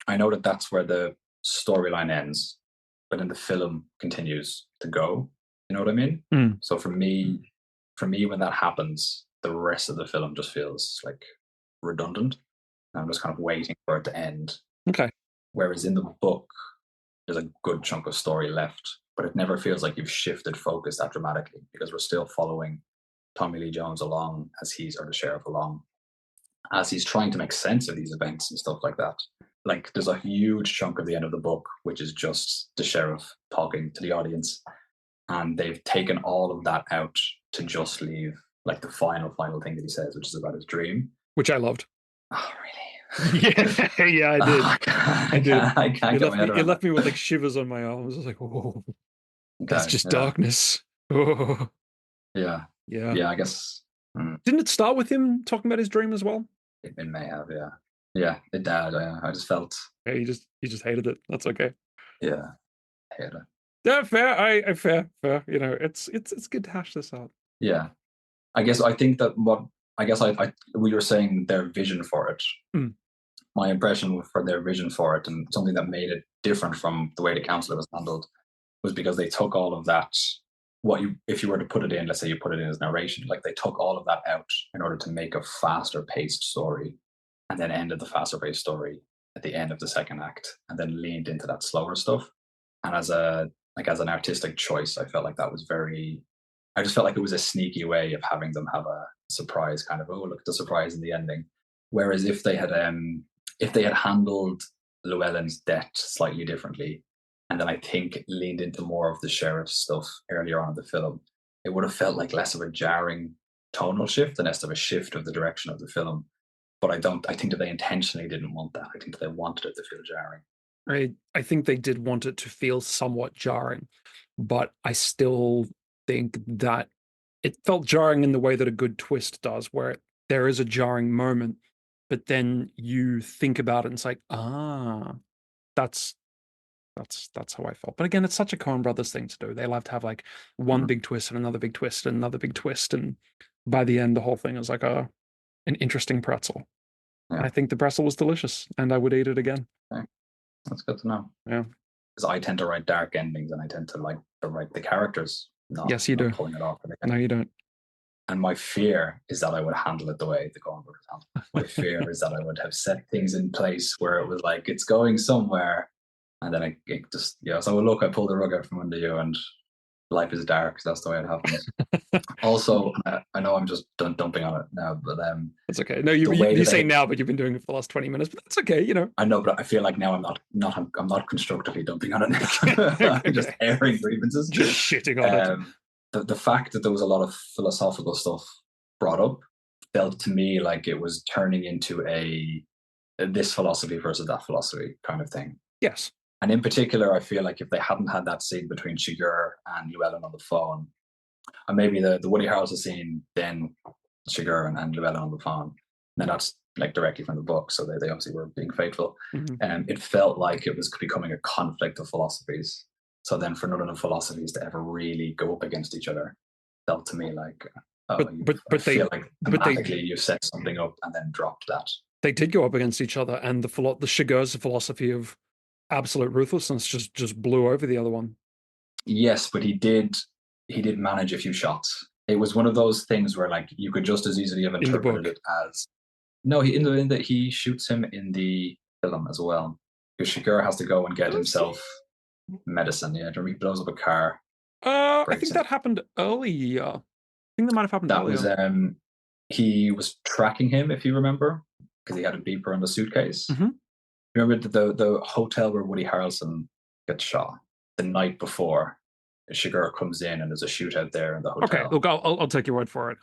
Speaker 3: I know that that's where the storyline ends, but then the film continues to go. You know what I mean? So for me, when that happens, the rest of the film just feels like redundant. I'm just kind of waiting for it to end.
Speaker 2: Okay.
Speaker 3: Whereas in the book, there's a good chunk of story left, but it never feels like you've shifted focus that dramatically because we're still following Tommy Lee Jones along or the sheriff along, as he's trying to make sense of these events and stuff like that. Like, there's a huge chunk of the end of the book, which is just the sheriff talking to the audience. And they've taken all of that out to just leave like the final thing that he says, which is about his dream.
Speaker 2: Which I loved.
Speaker 3: Oh, really?
Speaker 2: Yeah, I did. I did.
Speaker 3: I can't get my head around
Speaker 2: it left me with like shivers on my arms. I was like, oh, that's just darkness. Oh.
Speaker 3: Yeah. I guess.
Speaker 2: Didn't it start with him talking about his dream as well?
Speaker 3: It may have, yeah. It did. I just felt.
Speaker 2: Yeah, you just hated it. That's okay.
Speaker 3: Yeah, I hated it.
Speaker 2: Yeah, fair. Fair. You know, it's good to hash this out.
Speaker 3: Yeah, I guess I think that we were saying their vision for it. My impression for their vision for it, and something that made it different from the way the counselor was handled, was because they took all of that. If you were to put it in, let's say you put it in as narration, like they took all of that out in order to make a faster paced story, and then ended the faster paced story at the end of the second act, and then leaned into that slower stuff. And as an artistic choice, I felt like that was I just felt like it was a sneaky way of having them have a surprise kind of, oh, look at the surprise in the ending. Whereas if they had handled Llewellyn's death slightly differently, and then I think leaned into more of the sheriff's stuff earlier on in the film, it would have felt like less of a jarring tonal shift and less of a shift of the direction of the film. But I think that they intentionally didn't want that. I think that they wanted it to feel jarring.
Speaker 2: I think they did want it to feel somewhat jarring, but I still think that it felt jarring in the way that a good twist does, where there is a jarring moment, but then you think about it and it's like, that's how I felt. But again, it's such a Coen Brothers thing to do. They love to have like one big twist and another big twist and another big twist, and by the end, the whole thing is like an interesting pretzel. Yeah. I think the pretzel was delicious, and I would eat it again.
Speaker 3: Okay. That's good to know.
Speaker 2: Yeah,
Speaker 3: because I tend to write dark endings, and I tend to like to write the characters.
Speaker 2: Yes, you do.
Speaker 3: Pulling it off.
Speaker 2: No, you don't.
Speaker 3: And my fear is that I would handle it the way the Coen Brothers handled it. My fear is that I would have set things in place where it was like it's going somewhere, and then it just So look, I pulled the rug out from under you, and life is dark. That's the way it happens. Also, I know I'm just dumping on it now, but
Speaker 2: that's okay. No, you say now, but you've been doing it for the last 20 minutes. But that's okay, you know.
Speaker 3: I know, but I feel like now I'm not constructively dumping on it. I'm just airing grievances,
Speaker 2: just shitting on
Speaker 3: it. The fact that there was a lot of philosophical stuff brought up felt to me like it was turning into a this philosophy versus that philosophy kind of thing.
Speaker 2: Yes.
Speaker 3: And in particular, I feel like if they hadn't had that scene between Shigur and Llewellyn on the phone, and maybe the Woody Harrelson scene, then Shigur and Llewellyn on the phone, and that's like directly from the book, so they obviously were being faithful. And it felt like it was becoming a conflict of philosophies. So then for none of the philosophies to ever really go up against each other felt to me like, you've set something up and then dropped that.
Speaker 2: They did go up against each other, and the Shigur's philosophy of absolute ruthlessness just blew over the other one.
Speaker 3: Yes, but he did manage a few shots. It was one of those things where like you could just as easily have interpreted it as he shoots him in the film as well, because Shigur has to go and get himself medicine. Yeah, he blows up a car.
Speaker 2: I think that happened early. I think that might have happened earlier.
Speaker 3: That was he was tracking him, if you remember, because he had a beeper in the suitcase. Remember the hotel where Woody Harrelson gets shot the night before? Shigur comes in and there's a shootout there in the hotel.
Speaker 2: Okay, look, I'll take your word for it.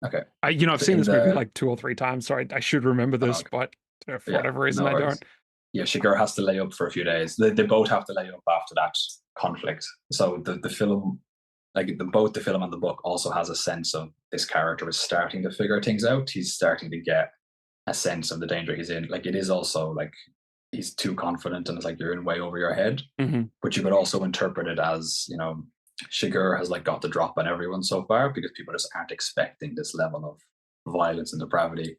Speaker 3: Okay,
Speaker 2: I've seen this movie like 2 or 3 times, so I should remember this, but for whatever reason, I don't.
Speaker 3: Yeah, Shigur has to lay up for a few days. They both have to lay up after that conflict. So the film, like both the film and the book, also has a sense of this character is starting to figure things out. He's starting to get a sense of the danger he's in. Like it is also like he's too confident and it's like you're in way over your head. But you could also interpret it as, you know, Shigur has like got the drop on everyone so far because people just aren't expecting this level of violence and depravity.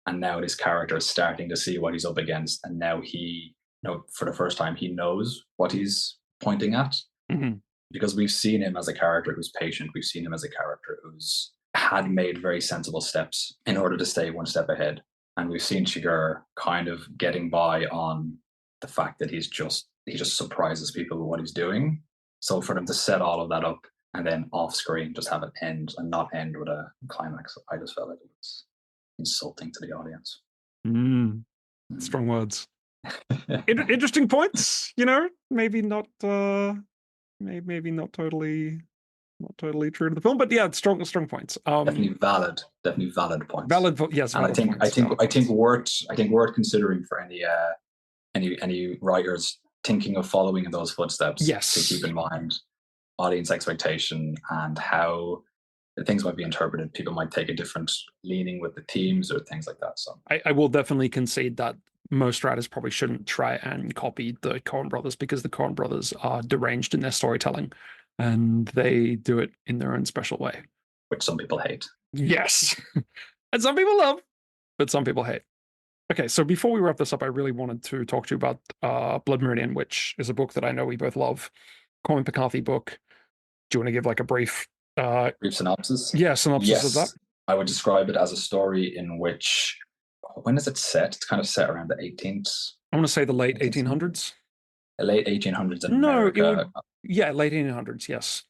Speaker 3: And now this character is starting to see what he's up against, and now he, you know, for the first time, he knows what he's pointing at. Because we've seen him as a character who's patient. We've seen him as a character who's had made very sensible steps in order to stay one step ahead. And we've seen Shigur kind of getting by on the fact that he just surprises people with what he's doing. So for them to set all of that up and then off screen just have it end and not end with a climax, I just felt like it was insulting to the audience.
Speaker 2: Strong words. Interesting points, you know, maybe not totally true to the film, but yeah, strong points.
Speaker 3: Definitely valid points.
Speaker 2: Yes,
Speaker 3: and I think worth considering for any writers thinking of following in those footsteps.
Speaker 2: Yes,
Speaker 3: to keep in mind audience expectation and how things might be interpreted. People might take a different leaning with the themes or things like that. So
Speaker 2: I will definitely concede that most writers probably shouldn't try and copy the Coen brothers, because the Coen brothers are deranged in their storytelling and they do it in their own special way,
Speaker 3: which some people hate.
Speaker 2: Yes. And some people love, but some people hate. Okay, so before we wrap this up, I really wanted to talk to you about Blood Meridian, which is a book that I know we both love. Cormac McCarthy book. Do you want to give like a brief
Speaker 3: synopsis?
Speaker 2: Yeah, synopsis of that.
Speaker 3: I would describe it as a story in which, when is it set? It's kind of set around the 18th.
Speaker 2: I want to say the late 1800s.
Speaker 3: The late 1800s in America.
Speaker 2: Late 1800s, yes.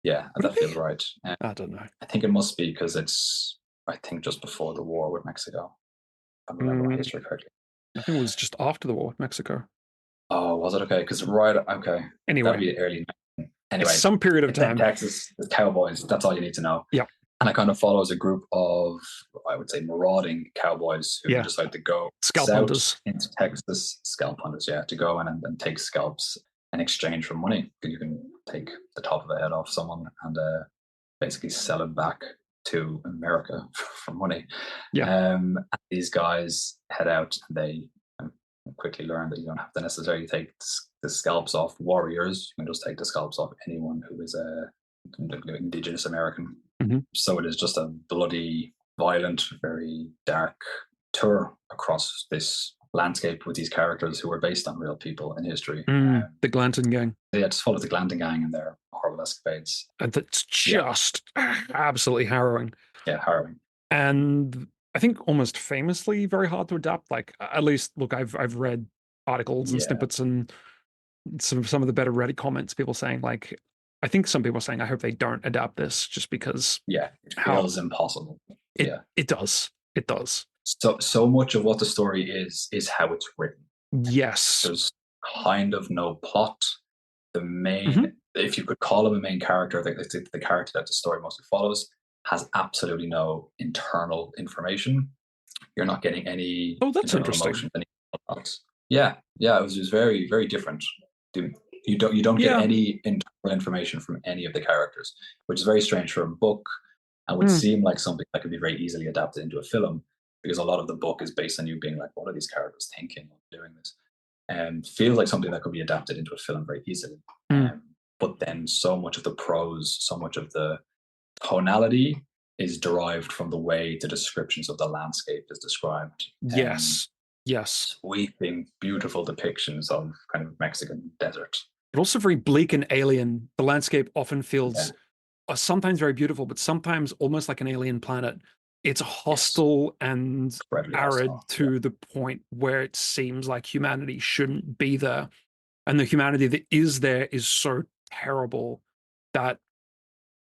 Speaker 3: Yeah, that feels right.
Speaker 2: I don't know.
Speaker 3: I think it must be because it's, I think, just before the war with Mexico. If I remember my history correctly.
Speaker 2: I think it was just after the war with Mexico.
Speaker 3: Oh, was it? Okay, because
Speaker 2: Anyway.
Speaker 3: That'd be early. Anyway,
Speaker 2: it's some period of time.
Speaker 3: Texas, the cowboys, that's all you need to know.
Speaker 2: Yeah.
Speaker 3: And it kind of follows a group of, I would say, marauding cowboys who decide to go
Speaker 2: scalp hunters
Speaker 3: into Texas, scalp hunters, to go in and take scalps in exchange for money. You can take the top of the head off someone and basically sell it back to America for money. And these guys head out and they quickly learn that you don't have to necessarily take the scalps off warriors. You can just take the scalps off anyone who is a indigenous American. So it is just a bloody, violent, very dark tour across this landscape with these characters who were based on real people in history.
Speaker 2: The Glanton gang.
Speaker 3: Yeah, just follow the Glanton gang and their horrible escapades.
Speaker 2: And that's just absolutely harrowing.
Speaker 3: Yeah, harrowing.
Speaker 2: And I think almost famously very hard to adapt. Like, at least, look, I've read articles and snippets and some of the better Reddit comments, people saying like, I think some people are saying, I hope they don't adapt this just because.
Speaker 3: Yeah, it feels impossible.
Speaker 2: It does. It does.
Speaker 3: So much of what the story is how it's written.
Speaker 2: Yes.
Speaker 3: There's kind of no plot. The main, if you could call him a main character, the character that the story mostly follows, has absolutely no internal information. You're not getting any
Speaker 2: that's interesting.
Speaker 3: Emotion. Yeah, it was very, very different. You don't get any internal information from any of the characters, which is very strange for a book, and would seem like something that could be very easily adapted into a film, because a lot of the book is based on you being like, what are these characters thinking when doing this? And feels like something that could be adapted into a film very easily. But then so much of the prose, so much of the tonality is derived from the way the descriptions of the landscape is described.
Speaker 2: Yes.
Speaker 3: Sweeping, beautiful depictions of kind of Mexican desert.
Speaker 2: But also very bleak and alien. The landscape often feels sometimes very beautiful, but sometimes almost like an alien planet. It's hostile and arid to the point where it seems like humanity shouldn't be there. And the humanity that is there is so terrible that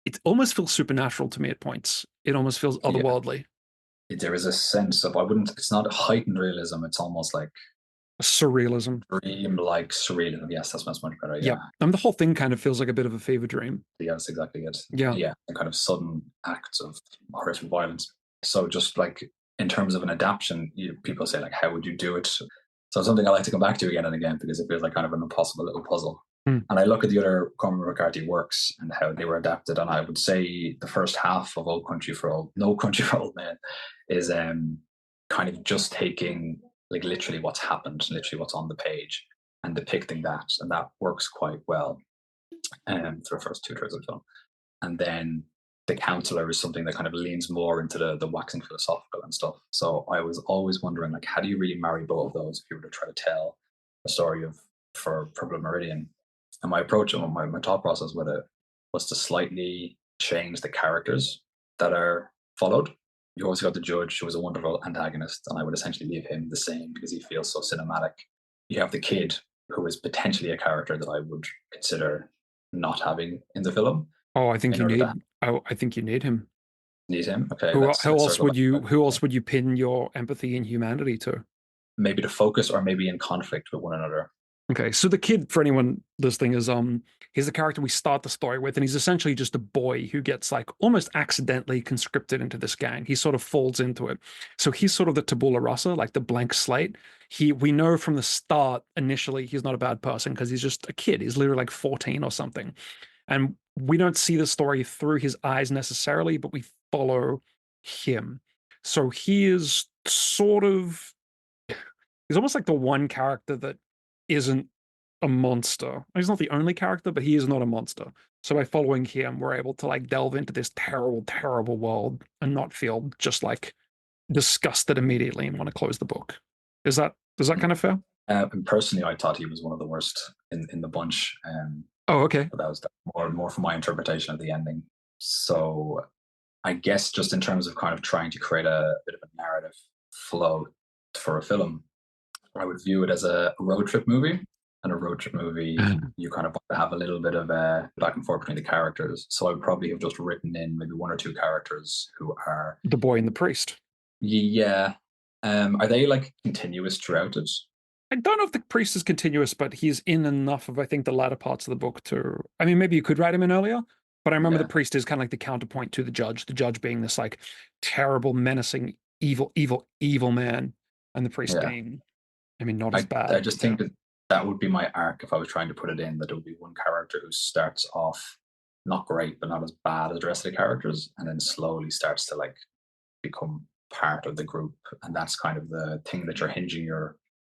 Speaker 2: it almost feels supernatural to me at points. It almost feels otherworldly.
Speaker 3: There is a sense of, it's not heightened realism, it's almost like
Speaker 2: surrealism.
Speaker 3: Dream-like surrealism. Yes, that's much better.
Speaker 2: Yeah. I mean, the whole thing kind of feels like a bit of a fever dream.
Speaker 3: Yeah, that's exactly it.
Speaker 2: Yeah.
Speaker 3: And kind of sudden acts of horrific violence. So just like in terms of an adaptation, people say like, how would you do it? So it's something I like to come back to again and again, because it feels like kind of an impossible little puzzle. And I look at the other Cormac McCarthy works and how they were adapted, and I would say the first half of No Country for Old Men is kind of just taking like literally what's happened, literally what's on the page, and depicting that, and that works quite well for the first 2/3 of the film. And then The Counselor is something that kind of leans more into the waxing philosophical and stuff. So I was always wondering, like, how do you really marry both of those if you were to try to tell a story for Blood Meridian? And my approach and my thought process with it was to slightly change the characters that are followed. You always got the judge, who was a wonderful antagonist, and I would essentially leave him the same because he feels so cinematic. You have the kid, who is potentially a character that I would consider not having in the film.
Speaker 2: Oh, I think you need him.
Speaker 3: Need him? Okay.
Speaker 2: Who else would you pin your empathy and humanity to?
Speaker 3: Maybe to focus, or maybe in conflict with one another.
Speaker 2: Okay, so the kid, for anyone listening, is he's the character we start the story with, and he's essentially just a boy who gets like almost accidentally conscripted into this gang. He sort of falls into it. So he's sort of the tabula rasa, like the blank slate. We know from the start initially he's not a bad person because he's just a kid. He's literally like 14 or something. And we don't see the story through his eyes necessarily, but we follow him. So he is he's almost like the one character that isn't a monster. He's not the only character, but he is not a monster. So by following him, we're able to like delve into this terrible, terrible world and not feel just like disgusted immediately and want to close the book. Does that kind of fair?
Speaker 3: And personally, I thought he was one of the worst in the bunch.
Speaker 2: Oh, okay.
Speaker 3: But that was more from my interpretation of the ending. So I guess just in terms of kind of trying to create a bit of a narrative flow for a film, I would view it as a road trip movie. And a road trip movie, you kind of want to have a little bit of a back and forth between the characters. So I would probably have just written in maybe one or two characters who are
Speaker 2: the boy and the priest.
Speaker 3: Yeah. Are they like continuous throughout it?
Speaker 2: I don't know if the priest is continuous, but he's in enough of, I think, the latter parts of the book to, I mean, maybe you could write him in earlier, but I remember the priest is kind of like the counterpoint to the judge being this like terrible, menacing, evil man, and the priest being, I mean, not as bad.
Speaker 3: I just think that would be my arc if I was trying to put it in, that there would be one character who starts off not great, but not as bad as the rest of the characters, and then slowly starts to like become part of the group. And that's kind of the thing that you're hinging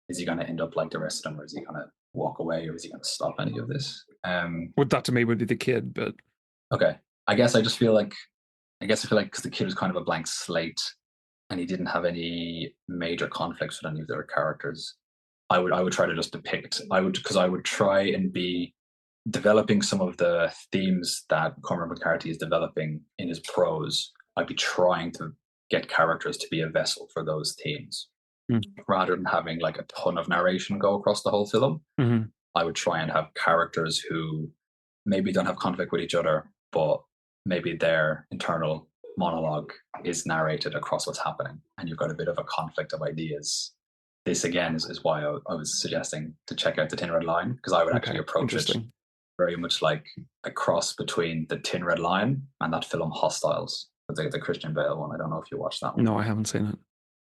Speaker 3: is he going to end up like the rest of them, or is he going to walk away, or is he going to stop any of this?
Speaker 2: That to me would be the kid, but
Speaker 3: okay. I feel like because the kid was kind of a blank slate and he didn't have any major conflicts with any of their characters, I would try to just depict. I would try and be developing some of the themes that Cormac McCarthy is developing in his prose. I'd be trying to get characters to be a vessel for those themes, rather than having like a ton of narration go across the whole film. I would try and have characters who maybe don't have conflict with each other, but maybe their internal monologue is narrated across what's happening, and you've got a bit of a conflict of ideas. This again is why I was suggesting to check out the Thin Red Line, because I would actually approach it very much like a cross between the Thin Red Line and that film Hostiles, the Christian Bale one. I don't know if you watched that one.
Speaker 2: No, I haven't seen it.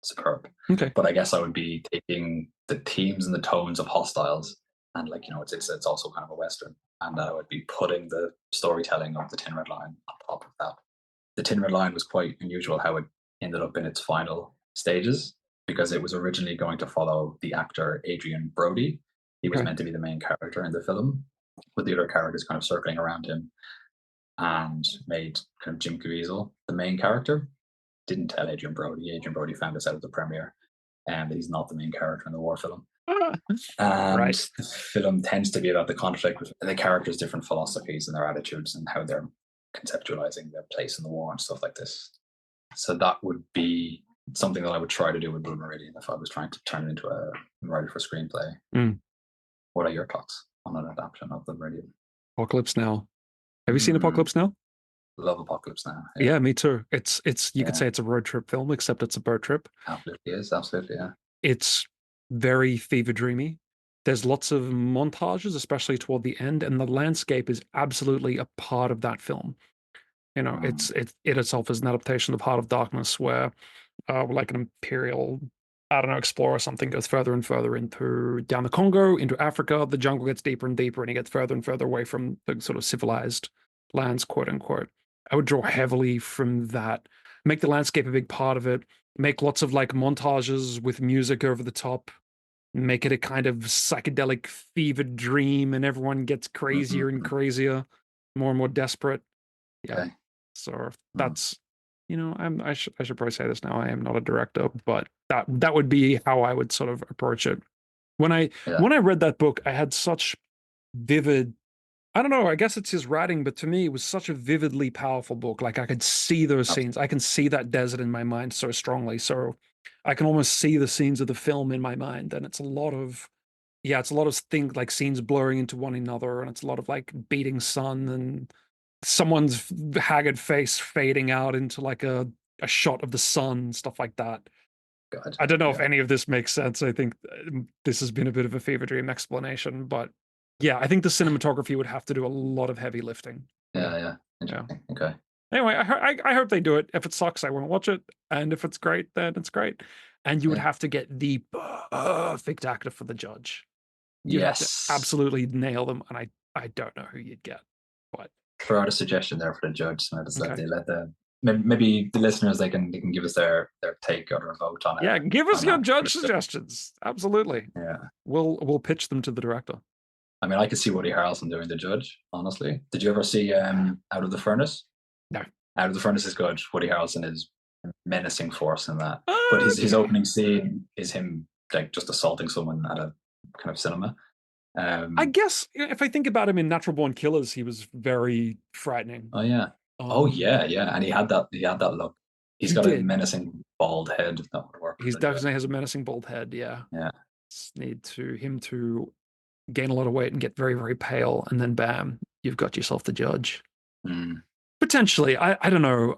Speaker 3: Superb.
Speaker 2: Okay.
Speaker 3: But I guess I would be taking the themes and the tones of Hostiles, and like, you know, it's also kind of a Western, and I would be putting the storytelling of the Thin Red Line on top of that. The Thin Red Line was quite unusual how it ended up in its final stages, because it was originally going to follow the actor Adrian Brody. He was meant to be the main character in the film, with the other characters kind of circling around him, and made kind of Jim Caviezel the main character. Didn't tell Adrian Brody. Adrian Brody found us out at the premiere, and that he's not the main character in the war film. And the film tends to be about the conflict with the characters' different philosophies and their attitudes and how they're conceptualizing their place in the war and stuff like this. So that would be something that I would try to do with Blood Meridian if I was trying to turn it into a writer for screenplay. What are your thoughts on an adaptation of Blood Meridian?
Speaker 2: Apocalypse Now. Have you seen Apocalypse Now?
Speaker 3: Love Apocalypse Now.
Speaker 2: Yeah, me too. It's you could say it's a road trip film, except it's a boat trip.
Speaker 3: Absolutely is. Absolutely, yeah.
Speaker 2: It's very fever dreamy. There's lots of montages, especially toward the end, and the landscape is absolutely a part of that film. You know, it itself is an adaptation of Heart of Darkness, where like an imperial, I don't know, explorer or something goes further and further down the Congo, into Africa. The jungle gets deeper and deeper, and he gets further and further away from the sort of civilized lands, quote unquote. I would draw heavily from that, make the landscape a big part of it, make lots of like montages with music over the top, make it a kind of psychedelic fever dream, and everyone gets crazier and crazier, more and more desperate. Yeah. Okay. So that's, you know, I should probably say this now. I am not a director, but that would be how I would sort of approach it. When I read that book, I had such vivid, I don't know, I guess it's his writing, but to me, it was such a vividly powerful book. Like I could see those scenes. I can see that desert in my mind so strongly. So I can almost see the scenes of the film in my mind. And it's a lot of things like scenes blurring into one another. And it's a lot of like beating sun and someone's haggard face fading out into like a shot of the sun, stuff like that. God, I don't know if any of this makes sense. I think this has been a bit of a fever dream explanation, but yeah, I think the cinematography would have to do a lot of heavy lifting. Yeah. Interesting. Okay. Anyway, I hope they do it. If it sucks, I won't watch it. And if it's great, then it's great. And you would have to get the perfect actor for the judge. You have to absolutely nail them. And I don't know who you'd get. But
Speaker 3: throw out a suggestion there for the judge. So maybe the listeners, they can give us their take or their vote on it.
Speaker 2: Yeah, give us your judge suggestions. Absolutely.
Speaker 3: Yeah.
Speaker 2: We'll pitch them to the director.
Speaker 3: I mean, I could see Woody Harrelson doing the judge, honestly. Did you ever see Out of the Furnace?
Speaker 2: No.
Speaker 3: Out of the Furnace is good. Woody Harrelson is a menacing force in that. But his opening scene is him like just assaulting someone at a kind of cinema.
Speaker 2: I guess if I think about him in Natural Born Killers, he was very frightening.
Speaker 3: Oh yeah. And he had that look. He's got a menacing bald head. That would work.
Speaker 2: He definitely has a menacing bald head, yeah.
Speaker 3: Yeah.
Speaker 2: Need him to gain a lot of weight and get very, very pale, and then bam, you've got yourself the judge. Potentially. I don't know.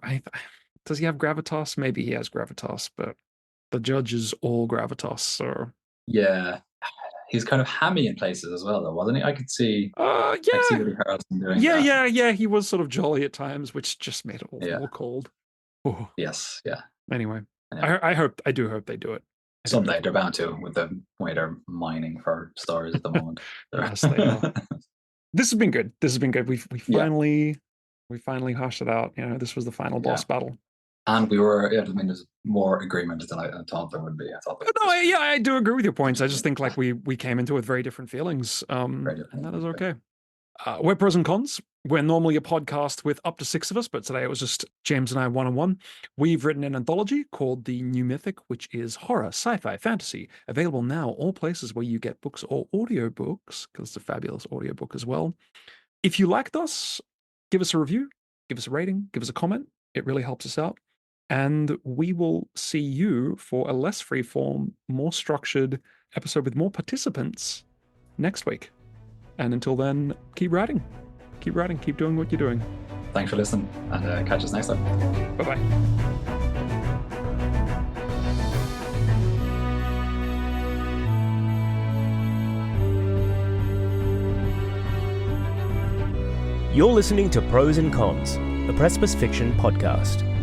Speaker 2: Does he have gravitas? Maybe he has gravitas, but the judge is all gravitas, so
Speaker 3: yeah. He's kind of hammy in places as well, though, wasn't he? I could see. I see Woody Harrelson doing that.
Speaker 2: Yeah. He was sort of jolly at times, which just made it all more cold. Ooh.
Speaker 3: Yes, yeah.
Speaker 2: Anyway, I do hope they do it.
Speaker 3: Someday they're bound to, with the way they're mining for stories at the moment.
Speaker 2: Yes, they are. This has been good. We finally hashed it out. You know, this was the final boss battle.
Speaker 3: And we were, there's more agreement than I thought there would be.
Speaker 2: I do agree with your points. I just think like we came into it with very different feelings. And that is okay. We're Pros and Cons. We're normally a podcast with up to 6 of us, but today it was just James and I one-on-one. We've written an anthology called The New Mythic, which is horror, sci-fi, fantasy, available now all places where you get books or audiobooks, because it's a fabulous audiobook as well. If you liked us, give us a review, give us a rating, give us a comment. It really helps us out. And we will see you for a less freeform, more structured episode with more participants next week. And until then, keep writing. keep writing, keep doing what you're doing.
Speaker 3: Thanks for listening, and catch us next time.
Speaker 2: Bye-bye.
Speaker 1: You're listening to Pros and Cons, the Precipice Fiction podcast.